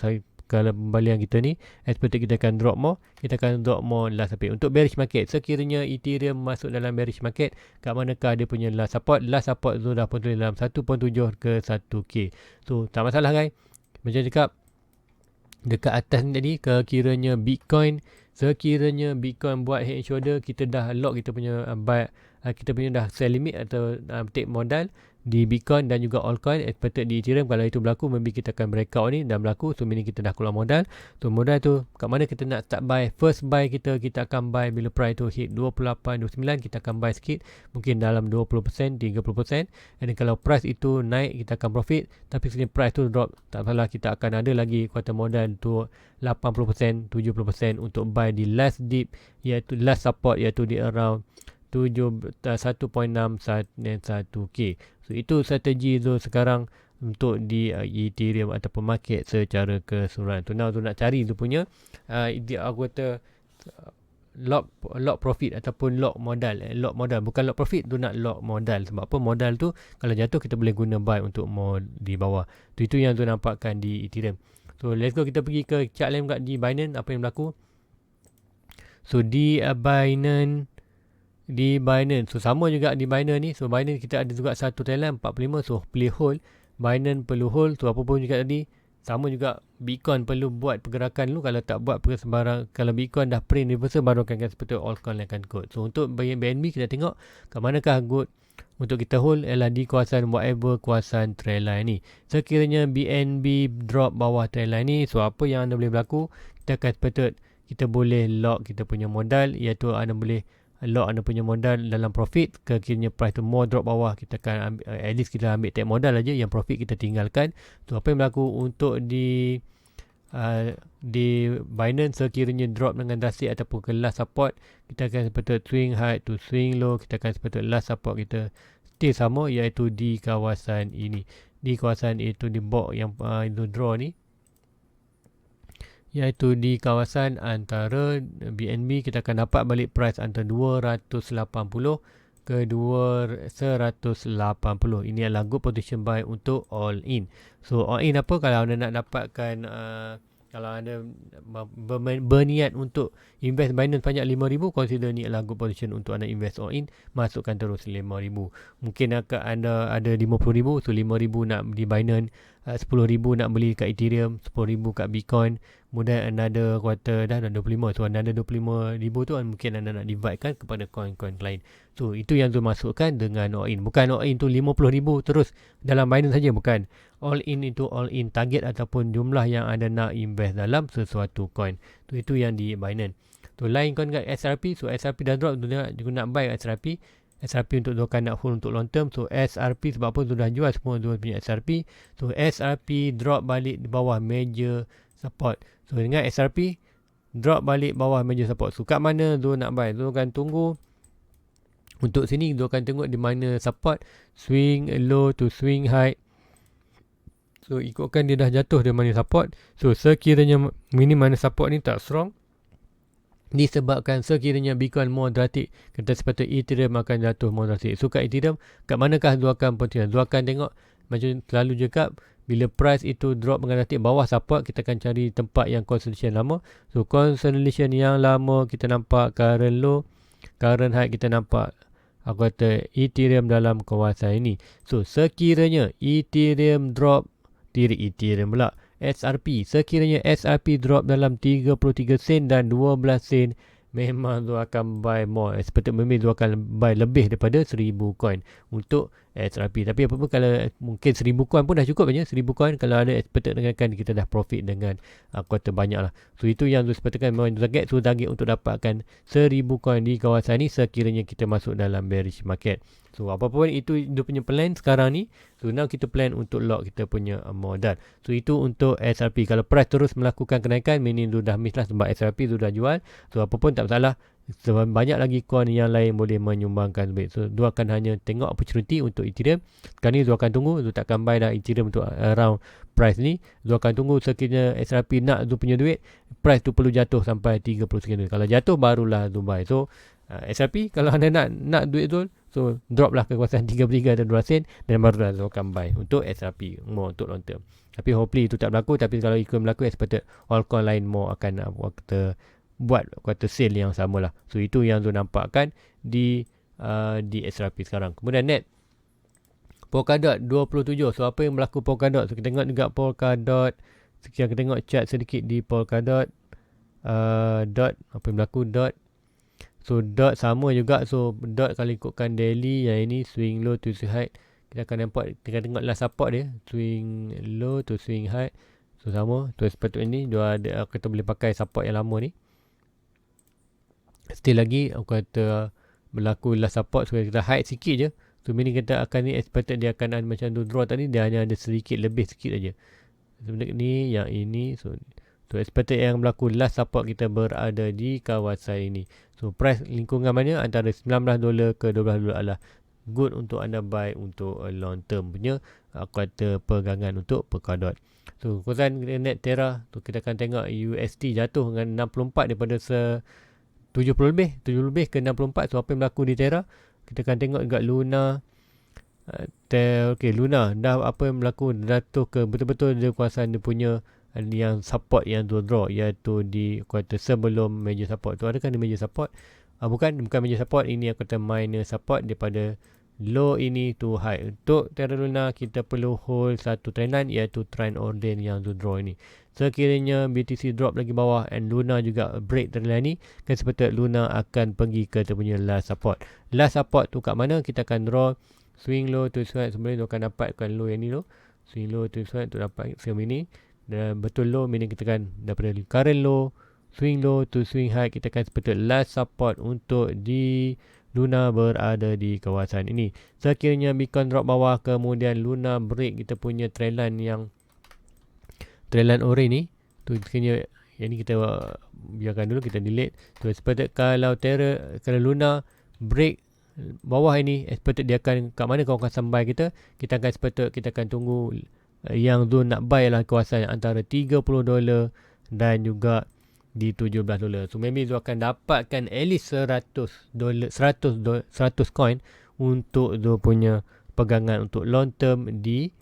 kalau pembalian kita ni, expected kita akan drop more, kita akan drop more last support. Untuk bearish market, sekiranya Ethereum masuk dalam bearish market, kat manakah dia punya last support? Last support tu dah pun tulis dalam 1.7 ke 1K. So tak masalah guys. Macam cakap dekat atas ni tadi, sekiranya Bitcoin buat head and shoulder, kita dah lock kita punya kita punya dah sell limit atau take modal di Bitcoin dan juga altcoin. Expected di Ethereum, kalau itu berlaku, maybe kita akan breakout ni dan berlaku. So meaning kita dah keluar modal. So modal tu kat mana kita nak start buy? First buy kita akan buy bila price tu hit 28, 29, kita akan buy sikit, mungkin dalam 20%, 30%. And then kalau price itu naik, kita akan profit. Tapi sekiranya price tu drop, tak salah, kita akan ada lagi kuartal modal tu 80%, 70% untuk buy di last dip, iaitu last support, iaitu di around 1.6 dan 1K. So itu strategi tu sekarang untuk di Ethereum ataupun market secara keseluruhan. Tu nak cari tu punya aku kata lock profit ataupun lock modal. Lock modal, bukan lock profit, tu nak lock modal. Sebab apa? Modal tu kalau jatuh kita boleh guna buy untuk more di bawah. Itu yang tu nampakkan di Ethereum. So let's go, kita pergi ke chart lain kat di Binance, apa yang berlaku. So di Binance, so sama juga di Binance ni. So Binance kita ada juga satu trendline 45, so play hold. Binance perlu hold. So apa pun juga tadi, sama juga Bitcoin perlu buat pergerakan dulu. Kalau tak buat sembarang, kalau Bitcoin dah print reversal, baru akan seperti altcoin yang akan good. So untuk BNB kita tengok kat manakah good untuk kita hold, ialah di kawasan kawasan trendline ni. Sekiranya BNB drop bawah trendline ni, so apa yang anda boleh berlaku, kita akan expected kita boleh lock kita punya modal, iaitu anda boleh lock anda punya modal dalam profit. Sekiranya price tu more drop bawah, kita akan at least kita ambil take modal aja, yang profit kita tinggalkan. So apa yang berlaku untuk di Binance, sekiranya drop dengan drastik ataupun ke last support, kita akan seperti swing high to swing low, kita akan seperti last support kita still sama, iaitu di kawasan ini, di kawasan itu di box yang itu draw ni, iaitu di kawasan antara BNB. Kita akan dapat balik price antara 280 ke 180. Ini adalah good position buy untuk all in. So all in apa? Kalau anda nak dapatkan kalau anda berniat untuk invest Binance banyak 5,000, consider ni adalah good position untuk anda invest all in. Masukkan terus 5,000. Mungkin anda ada 50,000, so 5,000 nak di Binance, 10,000 nak beli kat Ethereum, 10,000 kat Bitcoin. Kemudian anda ada kuartal dah 25. So anda ada 25,000 tu, mungkin anda nak divide kan kepada coin-coin lain. So itu yang tu masukkan dengan all in. Bukan all in tu 50,000 terus dalam Binance saja, bukan. All in itu all in target ataupun jumlah yang anda nak invest dalam sesuatu coin. Itu yang di Binance. Tu lain coin kat SRP. So SRP dah drop, tu nak buy kat SRP. SRP untuk Dua nak hold untuk long term. So SRP sebab apa sudah jual semua Dua punya SRP. So SRP drop balik di bawah major support. So dengan SRP drop balik bawah major support. So kat mana Dua nak buy? Dua akan tunggu untuk sini. Dua akan tengok di mana support, swing low to swing high. So ikutkan dia dah jatuh di mana support. So sekiranya mini mana support ni tak strong, disebabkan sekiranya Bitcoin more drastic, kata sepatutnya Ethereum akan jatuh more drastic. So kat Ethereum, kat manakah Dua akan potensial? Dua akan tengok macam selalu cakap, bila price itu drop dengan drastic bawah support, kita akan cari tempat yang consolidation lama. So consolidation yang lama kita nampak current low, current high kita nampak aku kata Ethereum dalam kawasan ini. So sekiranya Ethereum drop, Ethereum pula SRP, sekiranya SRP drop dalam 33 sen dan 12 sen, memang Dua akan buy more. Sepatutnya Dua akan buy lebih daripada 1000 coin untuk SRP. Tapi apa pun, kalau mungkin 1000 coin pun dah cukup aja. 1000 coin kalau ada expected dengan kan, kita dah profit dengan kuartal banyak lah. So itu yang Dua sepatutnya memang target. So target untuk dapatkan 1000 coin di kawasan ni sekiranya kita masuk dalam bearish market. So apapun itu Dua punya plan sekarang ni. So now kita plan untuk lock kita punya modal. So itu untuk SRP. Kalau price terus melakukan kenaikan, meaning Dua dah miss lah sebab SRP Dua dah jual. So apapun tak masalah. Sebab banyak lagi coin yang lain boleh menyumbangkan duit. So Dua akan hanya tengok opportunity untuk Ethereum. Sekarang ni Dua akan tunggu. Dua tak akan buy dah Ethereum untuk around price ni. Dua akan tunggu sekiranya SRP nak Dua punya duit, price tu perlu jatuh sampai 30 sekian. Kalau jatuh barulah Dua buy. So SRP kalau anda nak duit tu, so drop lah ke kawasan 33 atau 2 sen, dan barulah Dua akan buy untuk SRP more untuk long term. Tapi hopefully itu tak berlaku. Tapi kalau ikut berlaku, expected altcoin lain more akan kita buat kata sale yang sama lah. So itu yang Dua nampakkan di SRP sekarang. Kemudian net Polkadot 27. So apa yang berlaku Polkadot? So kita tengok juga Polkadot. Sekian kita tengok chart sedikit di Polkadot. Dot apa yang berlaku dot. So dot sama juga. So dot kalau ikutkan daily, yang ini swing low to swing high, kita akan nampak, kita tengok lah support dia, swing low to swing high. So sama. So sepatutnya ni Dua ada, kita boleh pakai support yang lama ni. Still lagi aku kata berlaku last support. So kita hide sikit je. So meaning kita akan ni expected dia akan ada macam tu draw tadi, dia hanya ada sedikit lebih sikit aja. Sebenarnya ni yang ini. So expected yang berlaku last support kita berada di kawasan ini. So price lingkungan mana antara $19 ke $12 adalah good untuk anda buy untuk long term punya aku kata pegangan untuk Polkadot. So kawasan net Terra tu kita akan tengok USD jatuh dengan 64 daripada 70 lebih ke 64. So apa yang berlaku di Terra? Kita akan tengok juga Luna. Okay, Luna dah apa yang berlaku, jatuh ke betul-betul dia kawasan dia punya yang support yang Dua draw, iaitu di kuartal sebelum major support. Tu adakah di major support? Bukan major support. Ini yang kata minor support daripada low ini to high. Untuk Terra Luna kita perlu hold satu trend line, iaitu trend order yang Dua draw ini. Sekiranya BTC drop lagi bawah and Luna juga break trend line ni, kan sepatutnya Luna akan pergi ke dia punya last support. Last support tu kat mana? Kita akan draw swing low to swing high. Sebenarnya Dua akan dapatkan low yang ni loh. Swing low to swing high tu dapat film ini. Dan betul low, meaning kita kan daripada current low, swing low to swing high, kita akan sepatutnya last support untuk di Luna berada di kawasan ini. Sekiranya Bitcoin drop bawah, kemudian Luna break kita punya trend line yang trend line orange ni, tu sekiranya yang ni kita biarkan dulu, kita delete. Tu sepatutnya kalau Luna break bawah ini, expected dia akan kat mana kawasan buy kita akan sepatutnya kita akan tunggu yang Dua nak buy lah kawasan antara $30 dan juga di $17. So maybe Dua akan dapatkan at least $100 coin untuk Dua punya pegangan untuk long term di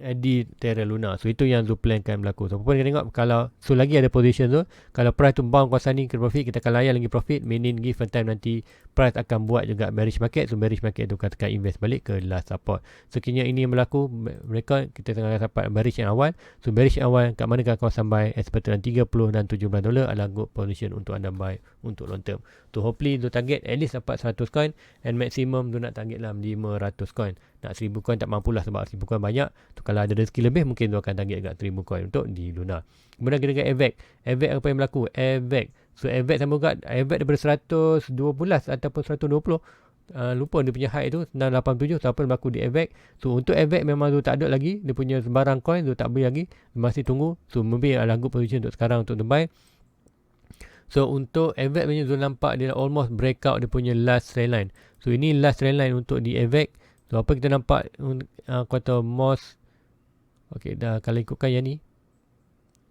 di Terra Luna. So itu yang Dua plankan berlaku. So apa pun kita tengok, kalau so lagi ada position tu, kalau price tu bound kawasan ni ke profit, kita akan layan lagi profit, meaning given time nanti price akan buat juga bearish market. So bearish market tu katakan invest balik ke last support. So kini ini yang berlaku, mereka kita tengah dapat bearish yang awal. So bearish yang awal kat manakah kawasan buy, expected $30 dan $17 adalah good position untuk anda buy untuk long term. So hopefully Dua target at least dapat 100 coin, and maximum Dua nak target lah 500 coin. Nak 1000 coin tak mampulah sebab 1000 coin banyak. Tu kalau ada rezeki lebih, mungkin Dua akan target agak 1000 coin untuk di Luna. Kemudian kita ke AVAX. AVAX apa yang berlaku? AVAX So AVAX sama juga, AVAX daripada 112 ataupun 120. Lupa dia punya height tu 987. So apa yang berlaku di AVAX. So untuk AVAX memang tu tak ada lagi, dia punya sembarang coin tu tak beli lagi, masih tunggu. So maybe adalah good position untuk sekarang untuk buy. So untuk AVAX punya zone nampak dia almost break out dia punya last trend line. So ini last trend line untuk di AVAX. So apa kita nampak kata most. Okay, dah kalau ikutkan yang ni,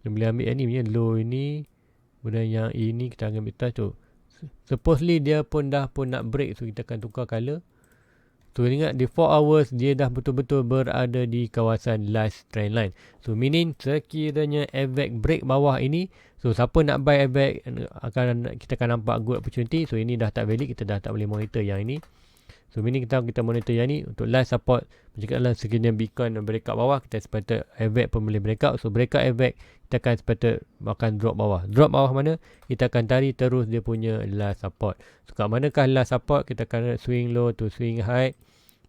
kita boleh ambil yang ni punya low ini. Kemudian yang ini kita akan ambil touch tu. Supposedly dia pun dah pun nak break. So kita akan tukar color. So ingat di 4 hours dia dah betul-betul berada di kawasan last trend line. So meaning sekiranya AVAX break bawah ini, so siapa nak buy AVAX kita akan nampak good opportunity. So ini dah tak valid, kita dah tak boleh monitor yang ini. So meaning kita monitor yang ni untuk last support. Macam dalam sekiranya Bitcoin breakout bawah, kita expected AVAX pun boleh breakout. So breakout AVAX, kita akan expected akan drop bawah. Drop bawah mana? Kita akan tarik terus dia punya last support. So kat manakah last support? Kita akan swing low to swing high.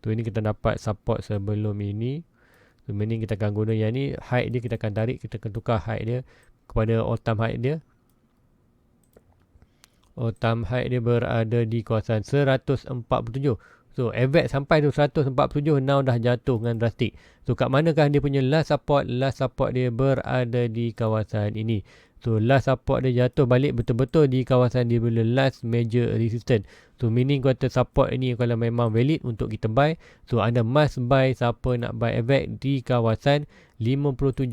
So ini kita dapat support sebelum ini. So meaning kita akan guna yang ni. Height dia kita akan tarik, kita akan tukar height dia kepada all time height dia. All time height dia berada di kawasan 147. So AVAX sampai tu 147, now dah jatuh dengan drastik. So kat manakah dia punya last support? Last support dia berada di kawasan ini. So last support dia jatuh balik betul-betul di kawasan dia punya last major resistance. So meaning kata support ini kalau memang valid untuk kita buy. So anda must buy, siapa nak buy AVAX di kawasan $57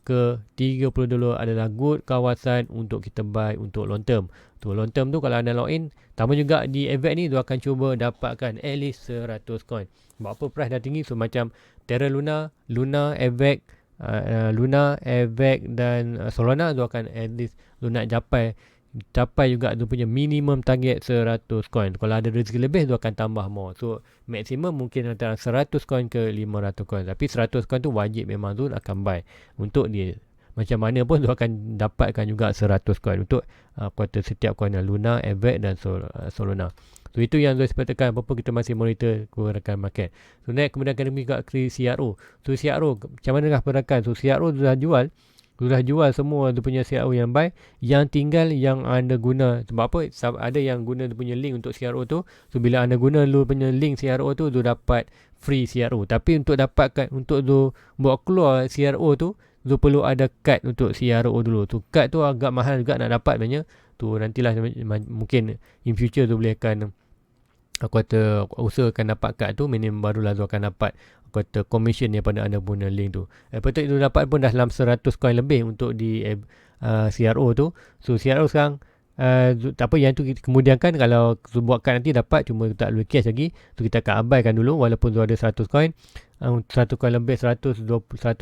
ke $30 adalah good kawasan untuk kita buy untuk long term. So long term tu kalau anda log in, tambah juga di AVAX ni dia akan cuba dapatkan at least 100 coin. Sebab apa price dah tinggi. So macam Terra Luna, AVAX, AVAX dan Solana tu akan at least tu nak capai juga tu punya minimum target 100 coin. Kalau ada rezeki lebih tu akan tambah more. So maksimum mungkin antara 100 coin ke 500 coin. Tapi 100 coin tu wajib memang tu akan buy untuk dia. Macam mana pun tu akan dapatkan juga 100 coin untuk kuartal setiap coin Luna, AVAX dan Solana. So itu yang saya sebutkan apa-apa kita masih monitor pergerakan market. So next kemudian akan juga CRO. So CRO macam manakah pergerakan? So CRO sudah jual semua dia punya CRO yang buy. Yang tinggal yang anda guna. Sebab apa? Ada yang guna dia punya link untuk CRO tu. So bila anda guna lu punya link CRO tu, tu dapat free CRO. Tapi untuk dapatkan, untuk tu buat keluar CRO tu, tu perlu ada card untuk CRO dulu. Tu card tu agak mahal juga nak dapat banyak. Tu nantilah mungkin in future tu boleh akan aku kata usahakan dapat card tu, minimum barulah tu akan dapat aku kata commission daripada anda guna link tu. Betul itu dapat pun dah dalam 100 coin lebih untuk di CRO tu. So CRO sekarang tak apa, yang tu kita kemudian kan kalau buat card nanti dapat, cuma tak boleh cash lagi. Tu kita akan abaikan dulu walaupun tu ada 100 coin. 100 coin lebih, 120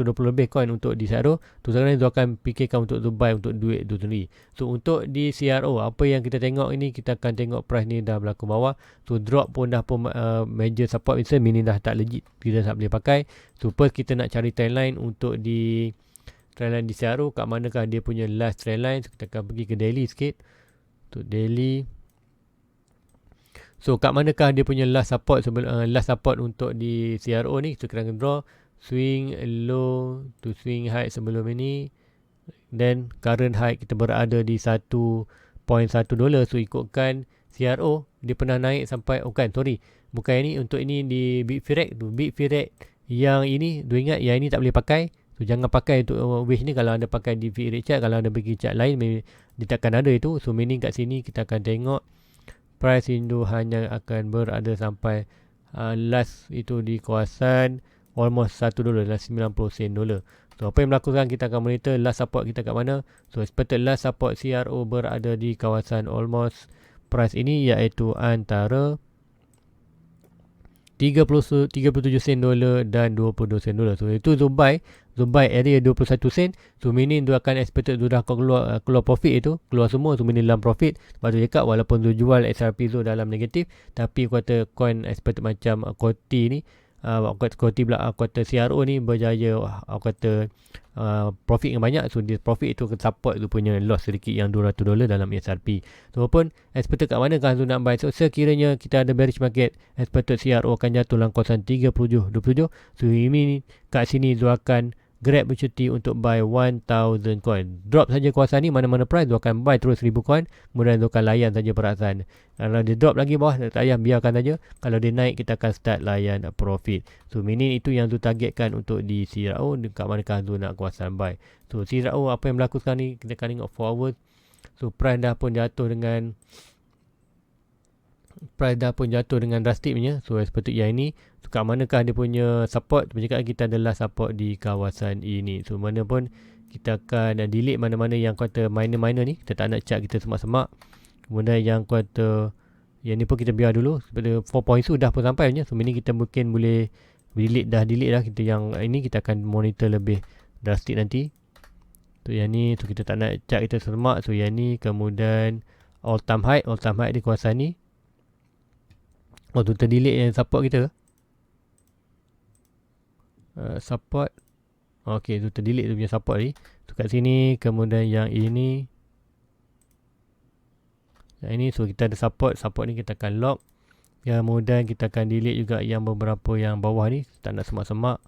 lebih coin untuk di CRO. Tu sekarang tu akan fikirkan untuk tu buy untuk duit tu sendiri. So untuk di CRO, apa yang kita tengok ini, kita akan tengok price ni dah berlaku bawah. So drop pun dah pun major support resistance, meaning dah tak legit, kita tak boleh pakai. So first kita nak cari trend line untuk di trend line di CRO. Kat manakah dia punya last trend line? So kita akan pergi ke daily sikit. Untuk daily, so kat manakah dia punya last support last support untuk di CRO ni? So kita akan draw swing low to swing high sebelum ini. Then current high kita berada di $1.1. So ikutkan CRO dia pernah naik sampai bukan ini, untuk ini di Bitfinex tu. Bitfinex yang ini, tu ingat yang ini tak boleh pakai. So jangan pakai untuk wish ni. Kalau anda pakai di Bitfinex chart, kalau anda pergi chart lain dia takkan ada itu. So meaning kat sini kita akan tengok price Indo hanya akan berada sampai last itu di kawasan almost $1, last 90 sen dolar. So apa yang berlaku sekarang, kita akan monitor last support kita kat mana. So expected last support CRO berada di kawasan almost price ini, iaitu antara 37 sen dolar dan 22 sen dolar. So itu Zubai area 21 sen. So meaning tu akan expected tu dah keluar profit itu, keluar semua. So meaning dalam profit. Lepas tu cakap walaupun tu jual XRP tu dalam negatif, tapi kata coin expected macam Koti ni, Koti pula kata CRO ni berjaya kata profit yang banyak. So dia profit itu akan support tu punya loss sedikit yang $200 dalam XRP. So pun expected kat mana kan tu nak buy. So sekiranya kita ada bearish market, expected CRO akan jatuh dalam kawasan 37.27. So ini kat sini tu akan Grab bercuti untuk buy 1000 coin. Drop saja kawasan ni, mana-mana price dia akan buy terus 1000 coin, kemudian dia akan layan saja perasaan. Kalau dia drop lagi bawah, tak payah, biarkan saja. Kalau dia naik, kita akan start layan profit. So meaning itu yang tu targetkan untuk di CRO, dekat manakah tu nak kawasan buy. So CRO apa yang berlaku sekarang ni, kita akan tengok 4 hours. So price dah pun jatuh dengan drastik punya. So seperti yang ini, so, kat manakah dia punya support? Macam kita adalah support di kawasan ini. So mana pun kita akan delete mana-mana yang kata minor-minor ni, kita tak nak chart kita semak-semak. Kemudian yang kata yang ni pun kita biar dulu. Seperti 4 points tu dah pun sampai punya. So ini kita mungkin boleh delete dah. Kita yang ini kita akan monitor lebih drastik nanti. So yang ni, so kita tak nak chart kita semak. So yang ni, kemudian all time high di kawasan ni. Oh tu terdelete yang support kita. Support. Okay, tu terdelete tu punya support ni. So kat sini, kemudian yang ini. Yang ini, so kita ada support ni kita akan lock. Kemudian kita akan delete juga yang beberapa yang bawah ni, tak nak semak-semak.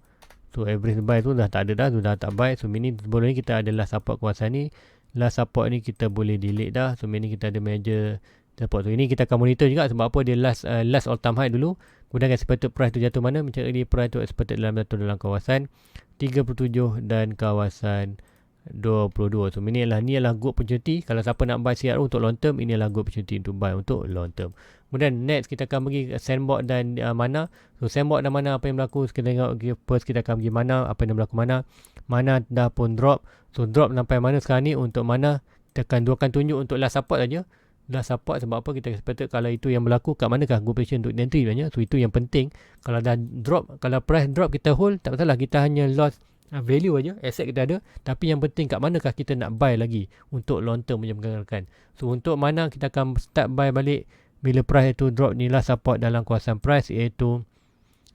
So average buy tu dah tak ada dah, tu dah tak buy. So mini sebelum ni kita adalah support kawasan ni. Last support ni kita boleh delete dah. So mini kita ada major support. So ini kita akan monitor juga sebab apa dia last all time high dulu. Kemudian expected price tu jatuh mana? Mencari price tu expected dalam kawasan 37 dan kawasan 22. So ni adalah good opportunity. Kalau siapa nak buy CRO untuk long term, ini adalah good opportunity untuk buy untuk long term. Kemudian next kita akan pergi Sandbox dan Mana. So Sandbox dan Mana, apa yang berlaku? Kita tengok first, kita akan pergi Mana, apa yang berlaku Mana. Mana dah pun drop. So drop sampai mana sekarang ni untuk Mana? Dia akan tunjuk untuk last support saja. Last support sebab apa? Kita expect kalau itu yang berlaku, kat manakah good position untuk entry sebenarnya. So itu yang penting. Kalau dah drop, kalau price drop kita hold, tak masalah, kita hanya loss value aja, asset kita ada. Tapi yang penting kat manakah kita nak buy lagi untuk long term punya pergerakan. So untuk Mana kita akan start buy balik bila price itu drop ni. Last support dalam kawasan price iaitu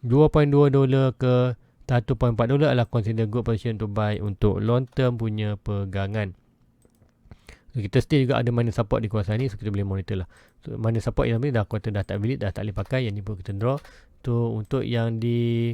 $2.2 ke $1.4 adalah consider good position to buy untuk long term punya pegangan. So, kita still juga ada mana support di kawasan ni. So kita boleh monitor lah. So mana support yang ni dah kuartal dah tak valid, dah tak boleh pakai. Yang ni pun kita draw. So untuk yang di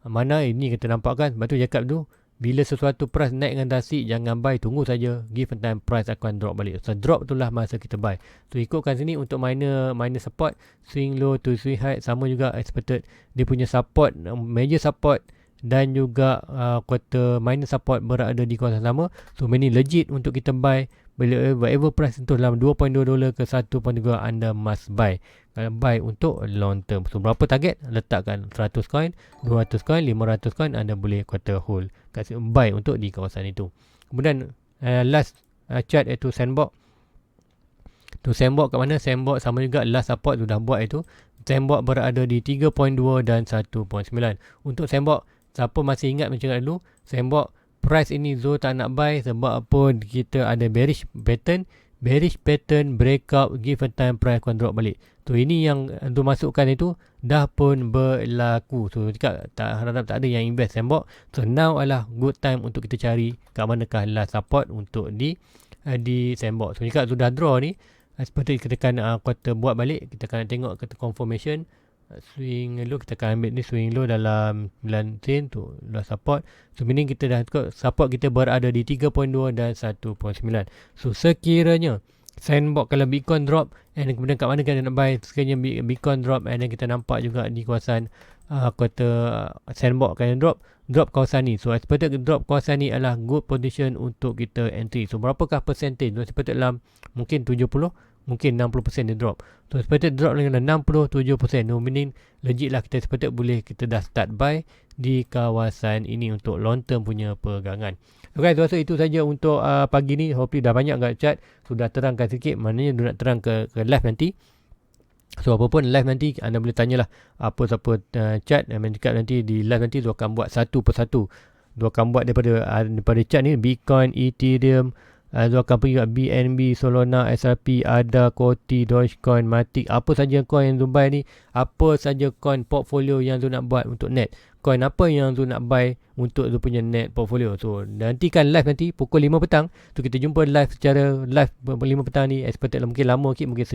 Mana ini kita nampak kan. Sebab tu cakap tu, bila sesuatu price naik dengan drastik, jangan buy, tunggu saja. Give time, price akan drop balik. So drop tu lah masa kita buy. So ikutkan sini untuk minor support, swing low to swing high, sama juga expected. Dia punya support, major support dan juga quarter minor support berada di kawasan sama. So ini legit untuk kita buy. Bila whatever price itu dalam $2.2 ke $1.3, anda must buy. Kalau buy untuk long term. So berapa target? Letakkan 100 coin, 200 coin, 500 coin, anda boleh quarter hold. Kasih buy untuk di kawasan itu. Kemudian last chart iaitu Sandbox. Tu Sandbox kat mana? Sandbox sama juga last support sudah buat itu. Sandbox berada di 3.2 dan 1.9. Untuk Sandbox, siapa masih ingat macam dulu, Sandbox price ini Zo tak nak buy sebab apa? Kita ada bearish pattern breakout, give a time, price akan drop balik. So ini yang Zo masukkan itu dah pun berlaku. So cakap tak harap tak ada yang invest Sandbox. So now adalah good time untuk kita cari kat manakah last support untuk di Sandbox. So cakap sudah draw ni, seperti kita akan quarter buat balik, kita akan tengok kata confirmation. Swing low, kita akan ambil ni swing low dalam 9 sen tu last support. So meaning kita dah support kita berada di 3.2 dan 1.9. So sekiranya Sandbox kalau Bitcoin drop, and kemudian kat mana kita nak buy, sekiranya Bitcoin drop and then kita nampak juga di kawasan quarter Sandbox kan drop kawasan ni. So expected drop kawasan ni adalah good position untuk kita entry. So berapakah percentage? So expected dalam mungkin 70, mungkin 60% dia drop. So expected drop dengan 67%. No meaning legit lah kita expected boleh kita dah start buy di kawasan ini untuk long term punya pegangan. So guys, rasa itu saja untuk pagi ni. Hopefully dah banyak kat chat, sudah terangkan sikit. Maknanya dia nak terang ke live nanti. So apapun live nanti anda boleh tanyalah apa-apa chat yang cakap nanti di live nanti. Dia akan buat satu persatu. Dia akan buat daripada chat ni Bitcoin, Ethereum, Dia akan pergi kat BNB, Solana, SRP, ADA, Koti, Dogecoin, Matic. Apa saja coin yang Zul buy ni, apa saja coin portfolio yang Zul nak buat untuk net. Coin apa yang Zul nak buy untuk Zul punya net portfolio. So nantikan live nanti pukul 5 petang. So kita jumpa live secara live 5 petang ni. Expected mungkin lama sikit, mungkin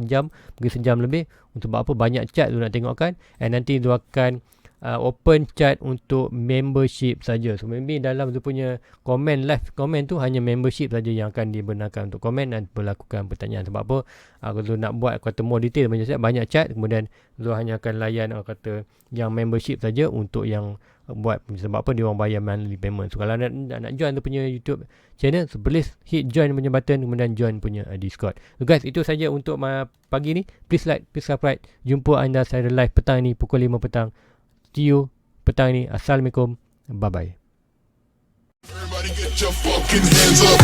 sejam lebih. Untuk apa banyak chat Zul nak tengok kan. And nanti Zul akan open chat untuk membership saja. So maybe dalam tu punya live komen tu hanya membership saja yang akan dibenarkan untuk komen dan melakukan pertanyaan. Sebab apa? Kalau nak buat kata more detail banyak chat, kemudian lu hanya akan layan kata yang membership saja untuk yang buat. Sebab apa? Dia orang bayar monthly payment. So kalau nak join tu punya YouTube channel, so please hit join punya button, kemudian join punya Discord. So guys, itu saja untuk pagi ni. Please like, please subscribe. Jumpa anda saya live petang ni pukul 5 petang. See you petang ni. Assalamualaikum. Bye bye. Everybody get your fucking hands up.